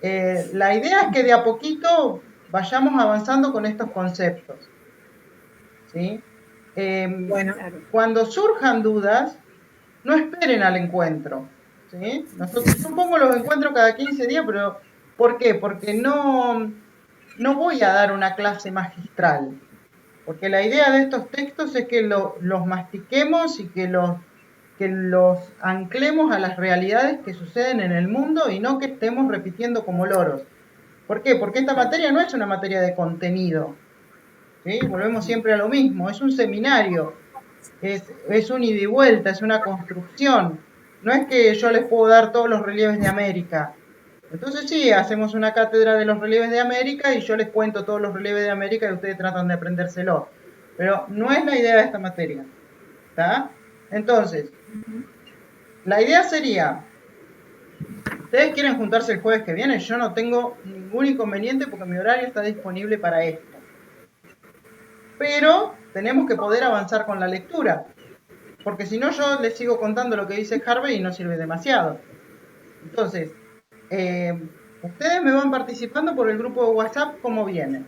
La idea es que de a poquito vayamos avanzando con estos conceptos, ¿sí? Bueno, cuando surjan dudas, no esperen al encuentro, ¿sí? Yo pongo los encuentros cada 15 días, pero ¿por qué? Porque no voy a dar una clase magistral, porque la idea de estos textos es que los mastiquemos y que los anclemos a las realidades que suceden en el mundo y no que estemos repitiendo como loros. ¿Por qué? Porque esta materia no es una materia de contenido, ¿sí? Volvemos siempre a lo mismo, es un seminario, es un ida y vuelta, es una construcción. No es que yo les puedo dar todos los relieves de América. Entonces sí, hacemos una cátedra de los relieves de América y yo les cuento todos los relieves de América y ustedes tratan de aprendérselos. Pero no es la idea de esta materia, ¿está? Entonces, la idea sería, ustedes quieren juntarse el jueves que viene, yo no tengo ningún inconveniente porque mi horario está disponible para esto. Pero tenemos que poder avanzar con la lectura, porque si no yo les sigo contando lo que dice Harvey y no sirve demasiado. Entonces, ustedes me van participando por el grupo de WhatsApp como viene.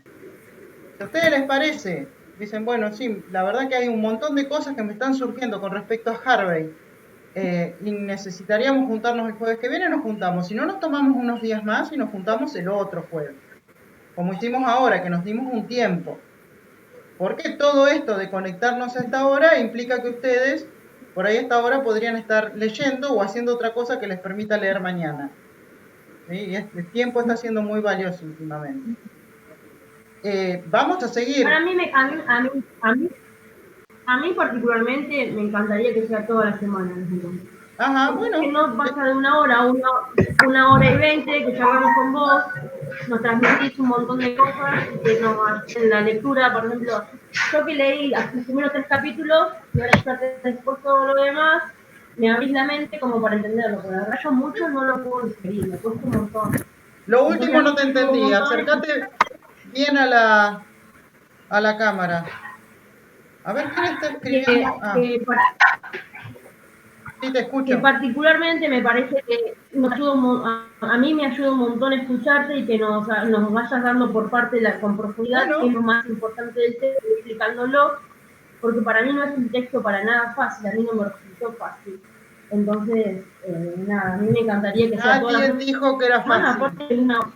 Si a ustedes les parece, dicen, bueno, sí, la verdad que hay un montón de cosas que me están surgiendo con respecto a Harvey y necesitaríamos juntarnos el jueves que viene, nos juntamos. Si no, nos tomamos unos días más y nos juntamos el otro jueves, como hicimos ahora, que nos dimos un tiempo. Porque todo esto de conectarnos a esta hora implica que ustedes, por ahí a esta hora, podrían estar leyendo o haciendo otra cosa que les permita leer mañana. ¿Sí? Y el tiempo está siendo muy valioso últimamente. Vamos a seguir. Para mí, a mí particularmente me encantaría que sea toda la semana. Ajá, bueno. Que no pasa de una hora a una hora y 20, que charlamos con vos, nos transmitís un montón de cosas, que en la lectura, por ejemplo, yo que leí hasta los primeros 3 capítulos, y ahora ya después todo lo demás, me abrís la mente como para entenderlo, porque la verdad yo mucho no lo puedo digerir, me cuesta un montón. Lo último no te entendí, acércate bien a la cámara. A ver, ¿quién está escribiendo? Sí, te escucho. Que particularmente me parece que a mí me ayuda un montón escucharte y que nos vayas dando por parte con profundidad, que es lo más importante del texto, explicándolo, porque para mí no es un texto para nada fácil, a mí no me resultó fácil. Entonces, nada, a mí me encantaría que sea toda ¿Quién dijo que era fácil? No,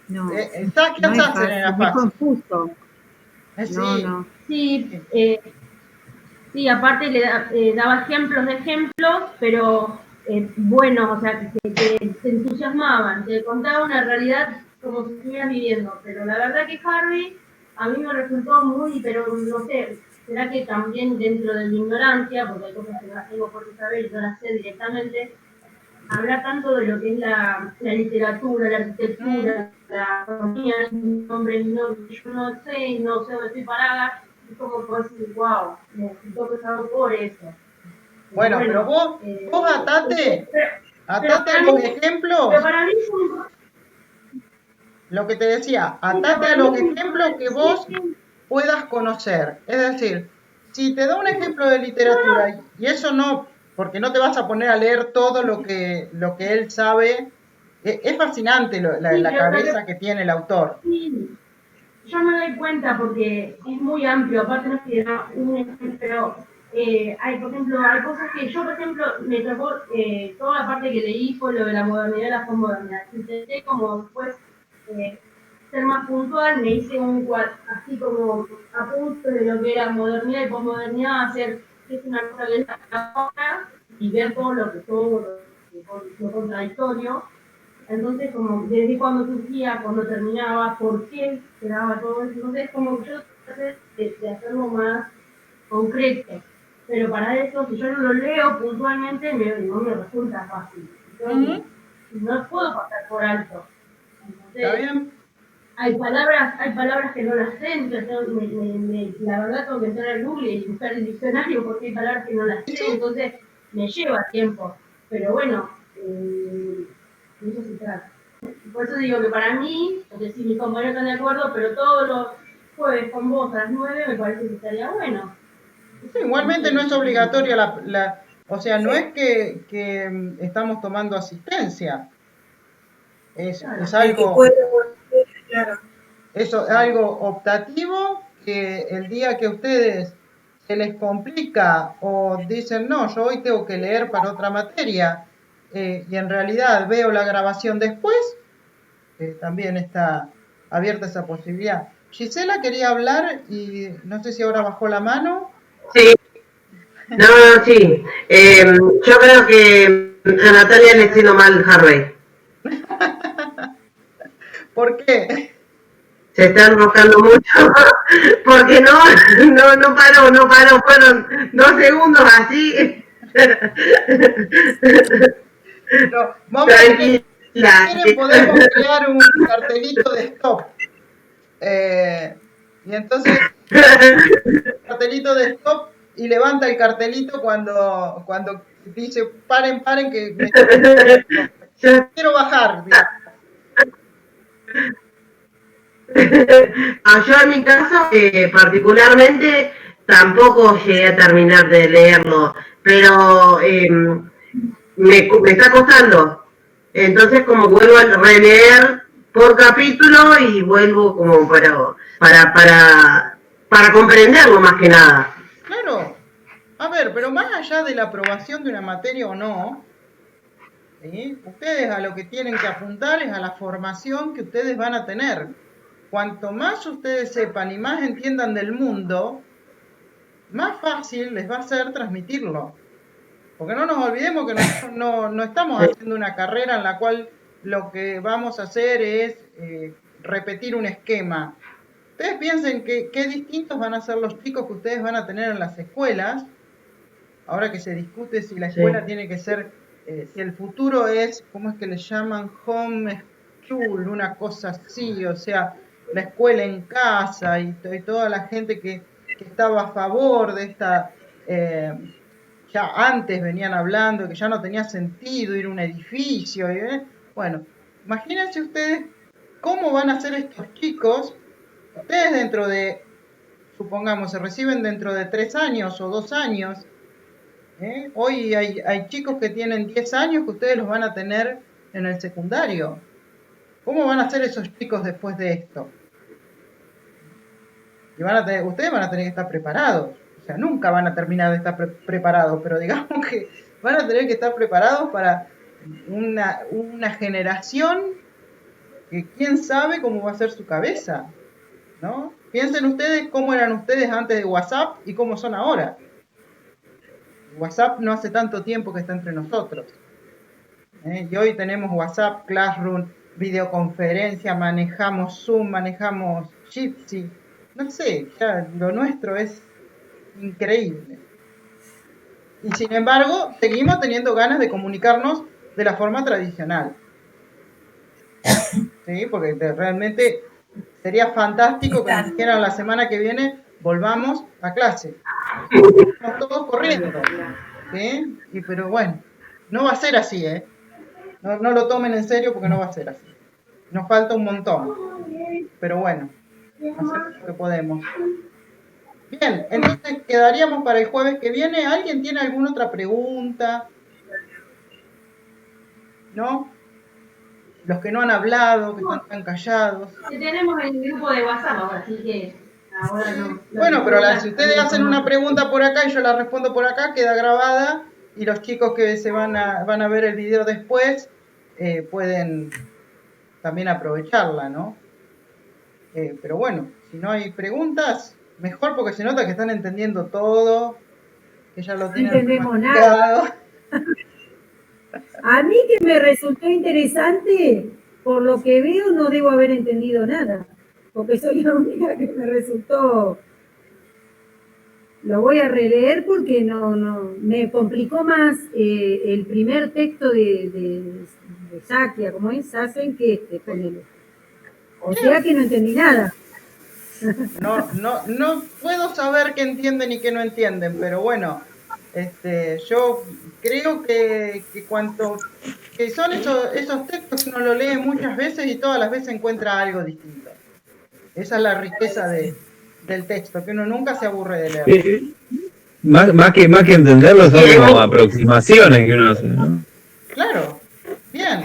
¿Qué no es fácil, era es muy fácil? confuso. Sí. No. Sí, Sí, aparte daba ejemplos de ejemplos, pero buenos, o sea, que te entusiasmaban, te contaba una realidad como si estuvieras viviendo. Pero la verdad que Harvey a mí me resultó muy, pero no sé, será que también dentro de mi ignorancia, porque hay cosas que no las tengo por saber y no las sé directamente, hablar tanto de lo que es la literatura, la arquitectura, la economía, un hombre, no, yo no sé dónde estoy parada, es como por decir, wow, necesito que saber por eso. Bueno, pero vos atate a los ejemplos, pero para mí es un... lo que te decía, Sí, pero atate a para mí los es un... ejemplos que Sí, vos sí. puedas conocer. Es decir, si te da un ejemplo de literatura, y eso no, porque no te vas a poner a leer todo lo que él sabe, es fascinante Sí, la lo cabeza que tiene el autor. sí, yo me doy cuenta porque es muy amplio, aparte no es que da un ejemplo, pero hay, por ejemplo, hay cosas que yo, por ejemplo, me tocó, toda la parte que leí fue lo de la modernidad y la posmodernidad. Intenté como después eh, ser más puntual, me hice un así como apunte de lo que era modernidad y posmodernidad, hacer que es una cosa que es ahora y ver todo lo contradictorio. Entonces, como desde cuando surgía, cuando terminaba, por qué se daba todo eso. Entonces, como yo traté de hacerlo más concreto. Pero para eso, si yo no lo leo puntualmente, no me resulta fácil. Entonces, no puedo pasar por alto. ¿Está Entonces, bien? hay palabras que no las sé, entonces la verdad tengo que entrar al Google y buscar el diccionario porque hay palabras que no las sé, entonces me lleva tiempo. Pero bueno, de eso se trata. Por eso digo que para mí, porque si mis compañeros están de acuerdo, pero todos los jueves con vos a las 9 me parece que estaría bueno. Sí, igualmente no es obligatoria o sea, no es que estamos tomando asistencia. Es El que puede, claro. eso es algo optativo que el día que a ustedes se les complica o dicen, no, yo hoy tengo que leer para otra materia y en realidad veo la grabación después, también está abierta esa posibilidad. Gisela quería hablar y no sé si ahora bajó la mano. Sí, no, sí. Yo creo que a Natalia le sido mal Harvey. ¿Por qué? Se está enroscando mucho porque no paró, fueron 2 segundos así. No, vamos a tener, si Tranquila. quieren podemos crear un cartelito de stop. Y entonces cartelito de stop y levanta el cartelito cuando dice paren, paren que quiero bajar, digamos. Yo en mi caso, particularmente, tampoco llegué a terminar de leerlo, pero me está costando. Entonces como vuelvo a releer por capítulo y vuelvo como para comprenderlo más que nada. Claro, a ver, pero más allá de la aprobación de una materia o no, ¿sí? Ustedes a lo que tienen que apuntar es a la formación que ustedes van a tener. Cuanto más ustedes sepan y más entiendan del mundo, más fácil les va a ser transmitirlo. Porque no nos olvidemos que nosotros no estamos haciendo una carrera en la cual lo que vamos a hacer es repetir un esquema. Ustedes piensen que qué distintos van a ser los chicos que ustedes van a tener en las escuelas, ahora que se discute si la escuela tiene que ser, si el futuro es, ¿cómo es que le llaman? Home school, una cosa así, o sea, la escuela en casa y toda la gente que estaba a favor de esta, ya antes venían hablando que ya no tenía sentido ir a un edificio. Bueno, imagínense ustedes cómo van a ser estos chicos. Ustedes dentro de, supongamos, se reciben dentro de 3 años o 2 años. Hoy hay chicos que tienen 10 años que ustedes los van a tener en el secundario. ¿Cómo van a ser esos chicos después de esto? Y ustedes van a tener que estar preparados. O sea, nunca van a terminar de estar preparados, pero digamos que van a tener que estar preparados para una generación que quién sabe cómo va a ser su cabeza, ¿no? Piensen ustedes cómo eran ustedes antes de WhatsApp y cómo son ahora. WhatsApp no hace tanto tiempo que está entre nosotros. Y hoy tenemos WhatsApp, Classroom, videoconferencia, manejamos Zoom, manejamos Jitsi. No sé, ya lo nuestro es increíble. Y sin embargo, seguimos teniendo ganas de comunicarnos de la forma tradicional. ¿Sí? Porque realmente sería fantástico que nos dijeran la semana que viene volvamos a clase. Estamos todos corriendo. ¿Sí? Pero bueno, no va a ser así, ¿eh? No lo tomen en serio porque no va a ser así. Nos falta un montón. Pero bueno, hacemos lo que podemos. Bien, entonces quedaríamos para el jueves que viene. ¿Alguien tiene alguna otra pregunta? ¿No? Los que no han hablado, que están tan callados. Que tenemos el grupo de WhatsApp ahora, así que ahora no. Bueno, pero si ustedes hacen una pregunta por acá y yo la respondo por acá, queda grabada y los chicos que se van a ver el video después pueden también aprovecharla, ¿no? Pero bueno, si no hay preguntas, mejor porque se nota que están entendiendo todo, que ya lo tienen. No entendemos nada. A mí que me resultó interesante, por lo que veo no debo haber entendido nada, porque soy la única que me resultó. Lo voy a releer porque no me complicó más el primer texto de Sakia, como es, hacen que ponele. O sea que no entendí nada. No puedo saber qué entienden y qué no entienden, pero bueno, yo creo que son esos textos que uno lo lee muchas veces y todas las veces encuentra algo distinto. Esa es la riqueza del texto, que uno nunca se aburre de leer. Más que entenderlo son como aproximaciones que uno hace, ¿no? Claro, bien.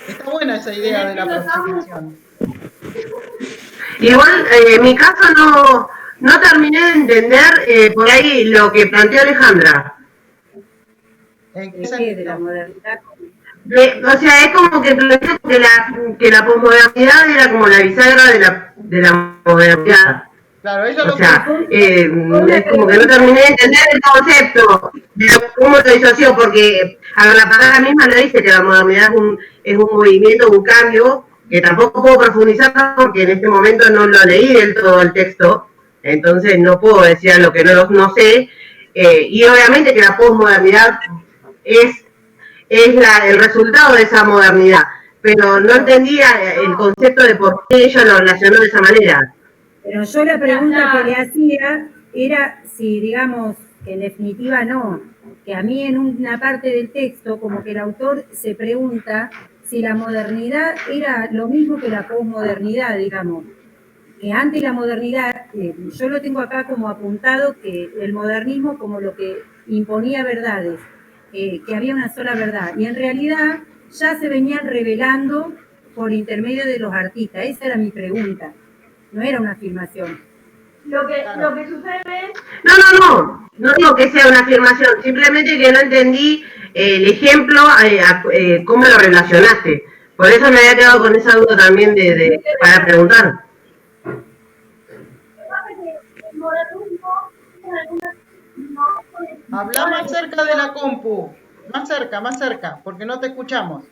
Está buena esa idea de la aproximación. Igual, en mi caso no terminé de entender por ahí lo que planteó Alejandra. ¿En qué sentido? De la modernidad. O sea, es como que planteó que la posmodernidad era como la bisagra de la modernidad. Claro, ella o sea, es como que no terminé de entender el concepto de cómo lo disoció, porque a la palabra misma le dice que la modernidad es un movimiento, un cambio, que tampoco puedo profundizar porque en este momento no lo leí del todo el texto, entonces no puedo decir lo que no sé, y obviamente que la posmodernidad es el resultado de esa modernidad, pero no entendía el concepto de por qué ella lo relacionó de esa manera. Pero yo la pregunta que le hacía era si, digamos, que en definitiva no, que a mí en una parte del texto como que el autor se pregunta si la modernidad era lo mismo que la posmodernidad, digamos. Que antes la modernidad, yo lo tengo acá como apuntado, que el modernismo como lo que imponía verdades, que había una sola verdad, y en realidad ya se venían revelando por intermedio de los artistas. Esa era mi pregunta. No era una afirmación. Lo que sucede... No digo que sea una afirmación, simplemente que no entendí el ejemplo, cómo lo relacionaste. Por eso me había quedado con esa duda también para preguntar. Habla más cerca de la compu, más cerca, porque no te escuchamos.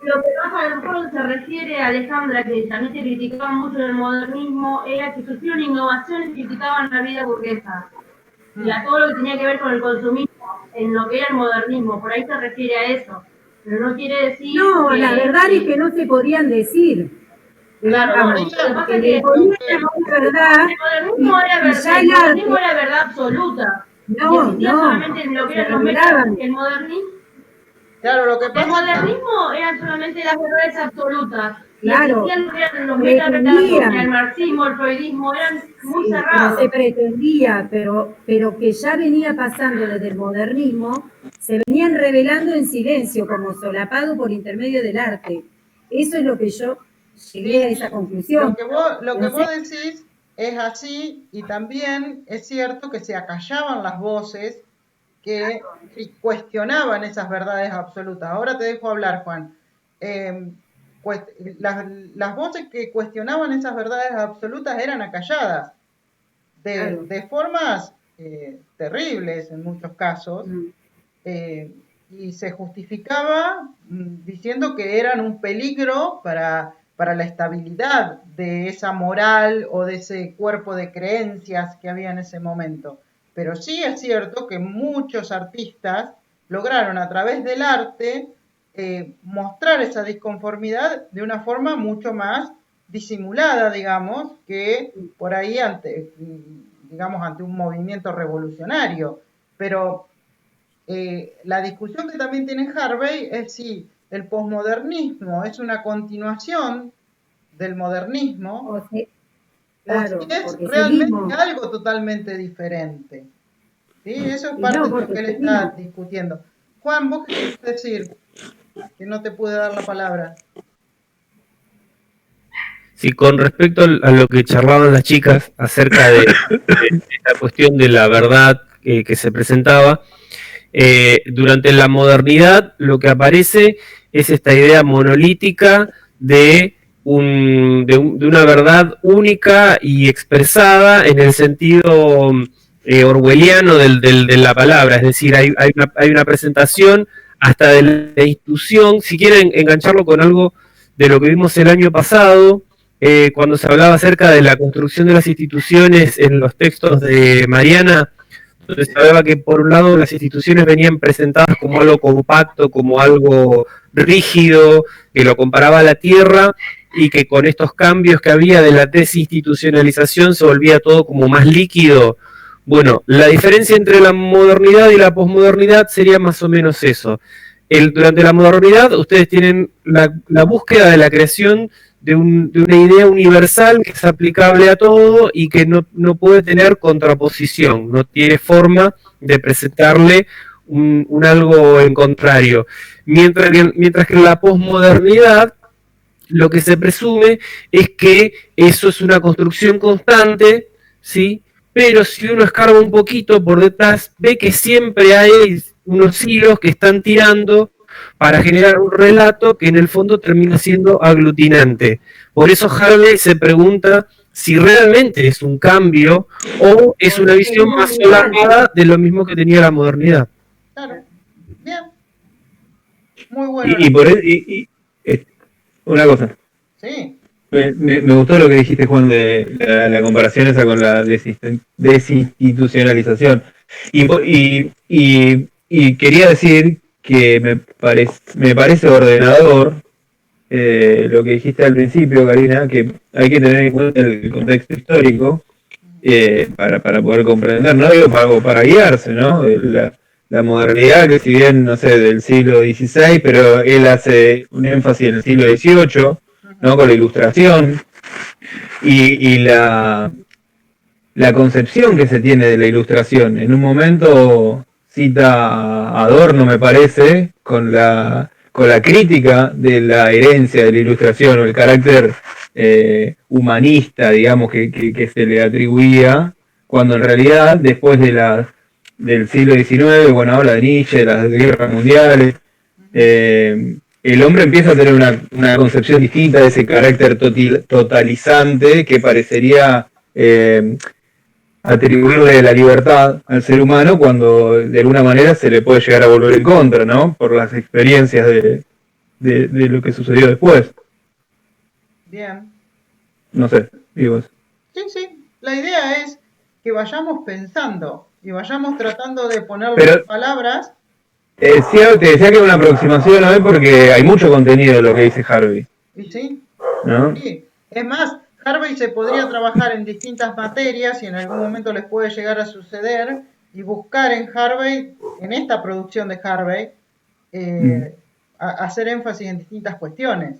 Lo que pasa, a lo mejor se refiere a Alejandra, que también se criticaba mucho del modernismo, era que surgieron innovaciones y criticaban la vida burguesa. Y a todo lo que tenía que ver con el consumismo, en lo que era el modernismo, por ahí se refiere a eso. Pero no quiere decir. No, la verdad es que no se podían decir. Claro, lo que pasa es que el modernismo era verdad absoluta. No existía solamente en lo que eran los métodos. El modernismo. Claro, lo que pasa. El modernismo eran solamente las verdades absolutas. Claro. Y existían los métodos, el marxismo, el freudismo, eran muy cerrados. Se pretendía, pero que ya venía pasando desde el modernismo, se venían revelando en silencio, como solapado por intermedio del arte. Eso es lo que yo llegué a esa conclusión. Lo que vos decís es así, y también es cierto que se acallaban las voces que cuestionaban esas verdades absolutas. Ahora te dejo hablar, Juan. Las voces que cuestionaban esas verdades absolutas eran acalladas. Claro. de formas terribles en muchos casos, Mm. y se justificaba diciendo que eran un peligro para la estabilidad de esa moral o de ese cuerpo de creencias que había en ese momento. Pero sí es cierto que muchos artistas lograron a través del arte mostrar esa disconformidad de una forma mucho más disimulada, digamos, que por ahí ante, digamos, ante un movimiento revolucionario. Pero la discusión que también tiene Harvey es si el posmodernismo es una continuación del modernismo O sea, o claro, si es porque realmente seguimos. algo totalmente diferente. ¿Sí? Eso es Y parte no, de lo porque que él está seguimos. discutiendo. Juan, ¿vos qué querés decir? Que no te pude dar la palabra. Sí, con respecto a lo que charlaban las chicas acerca de esta cuestión de la verdad que se presentaba, durante la modernidad lo que aparece es esta idea monolítica de una verdad única y expresada en el sentido orwelliano de la palabra, es decir, hay una presentación hasta de la institución, si quieren engancharlo con algo de lo que vimos el año pasado, cuando se hablaba acerca de la construcción de las instituciones en los textos de Mariana, donde se hablaba que por un lado las instituciones venían presentadas como algo compacto, como algo rígido, que lo comparaba a la Tierra, y que con estos cambios que había de la desinstitucionalización se volvía todo como más líquido. Bueno, la diferencia entre la modernidad y la posmodernidad sería más o menos eso. Durante la modernidad ustedes tienen la búsqueda de la creación de una idea universal que es aplicable a todo y que no puede tener contraposición, no tiene forma de presentarle un algo en contrario. Mientras que en la posmodernidad lo que se presume es que eso es una construcción constante, ¿sí? Pero si uno escarba un poquito por detrás, ve que siempre hay unos hilos que están tirando para generar un relato que en el fondo termina siendo aglutinante. Por eso Harvey se pregunta si realmente es un cambio o es una visión Seguimos más igual. solargada de lo mismo que tenía la modernidad. Claro. Bien. Muy bueno. Y por una cosa. Sí. Me gustó lo que dijiste, Juan, de la comparación esa con la desinstitucionalización. Y quería decir que me parece ordenador lo que dijiste al principio, Karina, que hay que tener en cuenta el contexto histórico para poder comprender, no digo para guiarse, ¿no? La modernidad, que si bien, no sé, del siglo XVI, pero él hace un énfasis en el siglo XVIII, ¿no? Con la ilustración y la concepción que se tiene de la ilustración. En un momento cita a Adorno, me parece, con la crítica de la herencia de la ilustración o el carácter humanista, digamos, que se le atribuía, cuando en realidad, después del siglo XIX, bueno, habla de Nietzsche, de las guerras mundiales, el hombre empieza a tener una concepción distinta de ese carácter totalizante que parecería atribuirle la libertad al ser humano cuando de alguna manera se le puede llegar a volver en contra, ¿no? Por las experiencias de lo que sucedió después. Bien. No sé, digo eso. Sí, sí. La idea es que vayamos pensando y vayamos tratando de ponerlo Pero- en palabras. Te decía que era una aproximación a ver porque hay mucho contenido de lo que dice Harvey, ¿Y sí? ¿no? Sí. Es más, Harvey se podría trabajar en distintas materias y en algún momento les puede llegar a suceder y buscar en Harvey, en esta producción de Harvey, hacer énfasis en distintas cuestiones.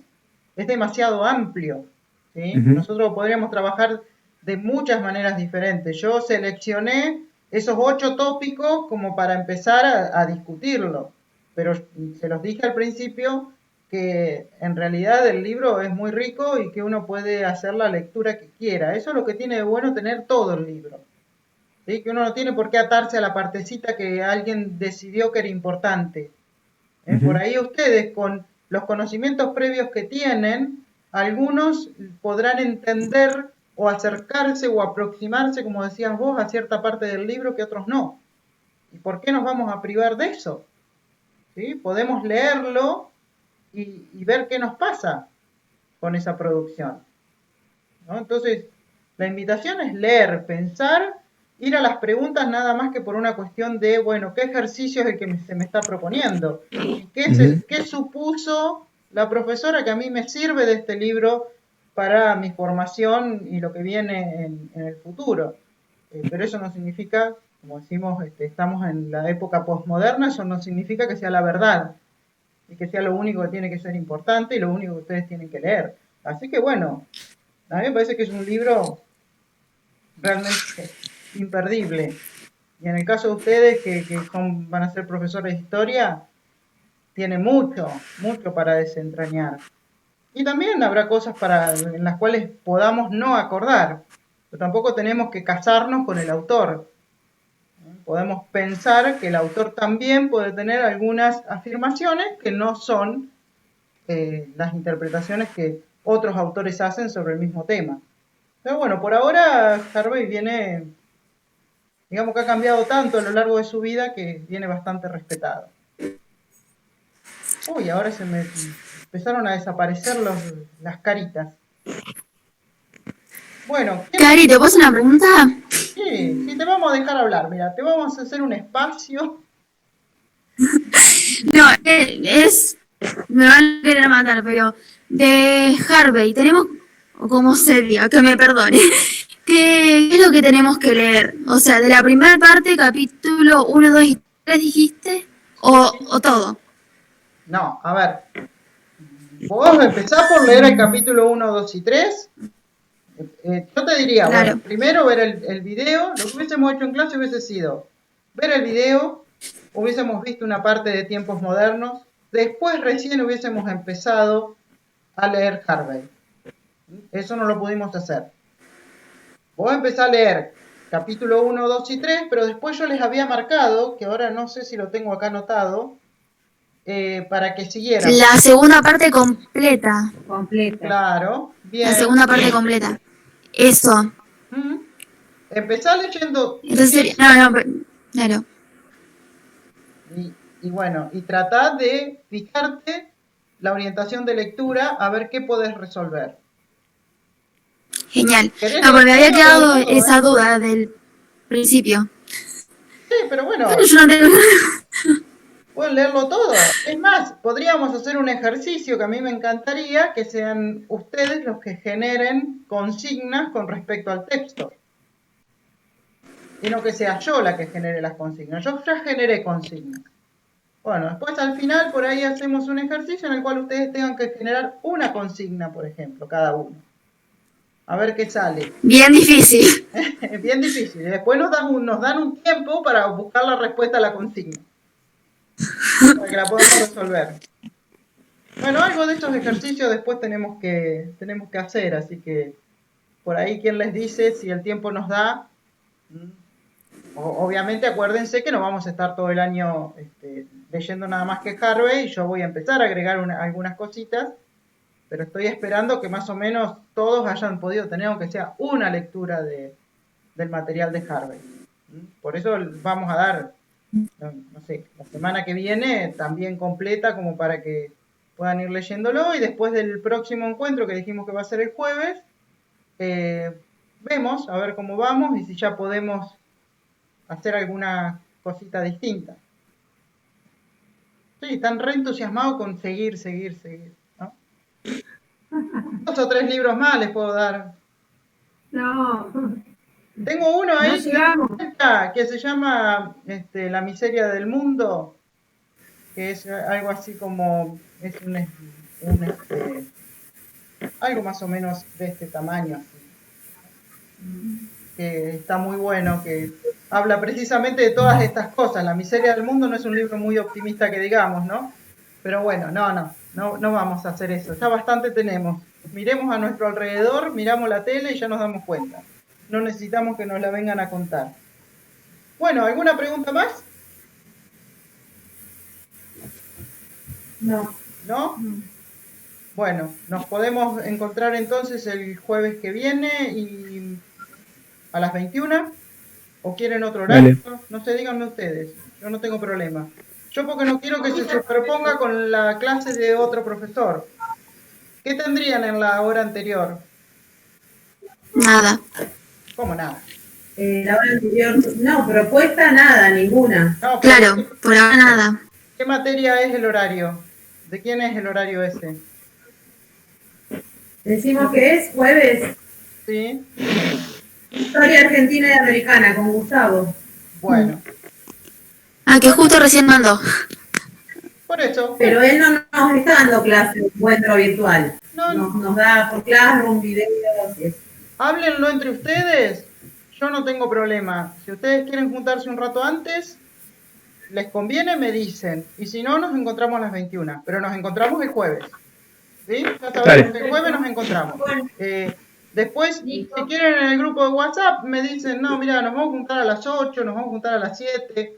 Es demasiado amplio, ¿sí? Nosotros podríamos trabajar de muchas maneras diferentes. Yo seleccioné esos 8 tópicos como para empezar a discutirlo, pero se los dije al principio que en realidad el libro es muy rico y que uno puede hacer la lectura que quiera. Eso es lo que tiene de bueno tener todo el libro, ¿sí? Que uno no tiene por qué atarse a la partecita que alguien decidió que era importante. Por ahí ustedes, con los conocimientos previos que tienen, algunos podrán entender o acercarse o aproximarse, como decías vos, a cierta parte del libro que otros no. ¿Y por qué nos vamos a privar de eso? ¿Sí? Podemos leerlo y ver qué nos pasa con esa producción, ¿no? Entonces, la invitación es leer, pensar, ir a las preguntas nada más que por una cuestión de, bueno, ¿qué ejercicio es el que se me está proponiendo? ¿Y qué supuso la profesora que a mí me sirve de este libro para mi formación y lo que viene en el futuro? Pero eso no significa, como decimos, estamos en la época posmoderna, eso no significa que sea la verdad y que sea lo único que tiene que ser importante y lo único que ustedes tienen que leer. Así que bueno, a mí me parece que es un libro realmente imperdible. Y en el caso de ustedes, que van a ser profesores de historia, tiene mucho, mucho para desentrañar. Y también habrá cosas en las cuales podamos no acordar, pero tampoco tenemos que casarnos con el autor. Podemos pensar que el autor también puede tener algunas afirmaciones que no son las interpretaciones que otros autores hacen sobre el mismo tema. Pero bueno, por ahora Harvey viene, digamos que ha cambiado tanto a lo largo de su vida que viene bastante respetado. Uy, ahora se me empezaron a desaparecer las caritas. Bueno, Cari, ¿te puedo hacer una pregunta? sí, te vamos a dejar hablar. Mira, te vamos a hacer un espacio. No, me van a querer matar, pero de Harvey tenemos, o como se diga, que me perdone, ¿qué es lo que tenemos que leer? O sea, de la primera parte, capítulo 1, 2 y 3 dijiste, o todo. No, a ver. Vos empezás por leer el capítulo 1, 2 y 3. Yo te diría, Claro. bueno, primero ver el video. Lo que hubiésemos hecho en clase hubiese sido ver el video, hubiésemos visto una parte de tiempos modernos, después recién hubiésemos empezado a leer Harvey. Eso no lo pudimos hacer. Vos empezás a leer capítulo 1, 2 y 3, pero después yo les había marcado, que ahora no sé si lo tengo acá anotado, para que siguieran. La segunda parte completa. Completa. Claro, bien. La segunda parte completa. Eso. Empezá leyendo. Entonces, claro. Y bueno, y tratá de fijarte la orientación de lectura a ver qué podés resolver. Genial. No, porque me había quedado esa duda del principio. Sí, pero bueno. Pero yo no tengo... Pueden leerlo todo. Es más, podríamos hacer un ejercicio que a mí me encantaría, que sean ustedes los que generen consignas con respecto al texto. Y no que sea yo la que genere las consignas. Yo ya generé consignas. Bueno, después al final por ahí hacemos un ejercicio en el cual ustedes tengan que generar una consigna, por ejemplo, cada uno. A ver qué sale. Bien difícil. Bien difícil. Después nos dan un tiempo para buscar la respuesta a la consigna. Para que la podamos resolver. Bueno, algo de estos ejercicios después tenemos que hacer, así que por ahí quien les dice si el tiempo nos da. Obviamente acuérdense que no vamos a estar todo el año leyendo nada más que Harvey, y yo voy a empezar a agregar algunas cositas, pero estoy esperando que más o menos todos hayan podido tener, aunque sea una lectura del material de Harvey. Por eso vamos a dar, no sé, la semana que viene también completa como para que puedan ir leyéndolo, y después del próximo encuentro que dijimos que va a ser el jueves, vemos a ver cómo vamos y si ya podemos hacer alguna cosita distinta. Sí, están re entusiasmados con seguir, ¿no? 2 o 3 libros más les puedo dar. No. Tengo uno ahí No que se llama La miseria del mundo, que es algo así como, es algo más o menos de este tamaño, que está muy bueno, que habla precisamente de todas estas cosas. La miseria del mundo no es un libro muy optimista que digamos, ¿no? Pero bueno, no vamos a hacer eso. Ya bastante tenemos. Miremos a nuestro alrededor, miramos la tele y ya nos damos cuenta. No necesitamos que nos la vengan a contar. Bueno, ¿alguna pregunta más? No. ¿No? Bueno, nos podemos encontrar entonces el jueves que viene y a las 21, o quieren otro horario, no sé, díganme ustedes, yo no tengo problema. Yo porque no quiero que se superponga con la clase de otro profesor. ¿Qué tendrían en la hora anterior? Nada. ¿Cómo nada? La hora anterior, no, propuesta nada, ninguna. No, pero Claro, por ahora nada. ¿qué materia es el horario? ¿De quién es el horario ese? Decimos que es jueves, ¿Sí? historia argentina y americana con Gustavo. Bueno, Ah, que justo recién mandó. por eso. Pero él no nos está dando clase de encuentro virtual. No, Nos da por Classroom, videos y eso. Háblenlo entre ustedes, yo no tengo problema. Si ustedes quieren juntarse un rato antes, les conviene, me dicen. Y si no, nos encontramos a las 21. Pero nos encontramos el jueves. ¿Sí? Ya sabemos que el jueves nos encontramos. Después, si quieren en el grupo de WhatsApp, me dicen, no, mira, nos vamos a juntar a las 8, nos vamos a juntar a las 7.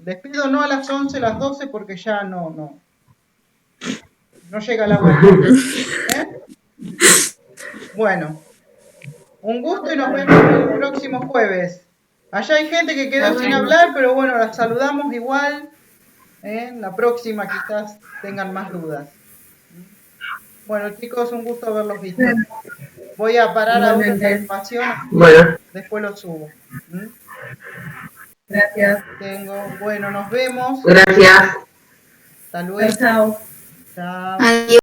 Les pido no a las 11, las 12, porque ya no llega la hora. Bueno, un gusto y nos vemos el próximo jueves. Allá hay gente que quedó sin hablar, pero bueno, las saludamos igual. La próxima quizás tengan más dudas. Bueno, chicos, un gusto haberlos visto. Voy a parar ahora la grabación, Bueno. después lo subo. Gracias. Bueno, nos vemos. Gracias. Hasta luego. Chao. Chao. Adiós.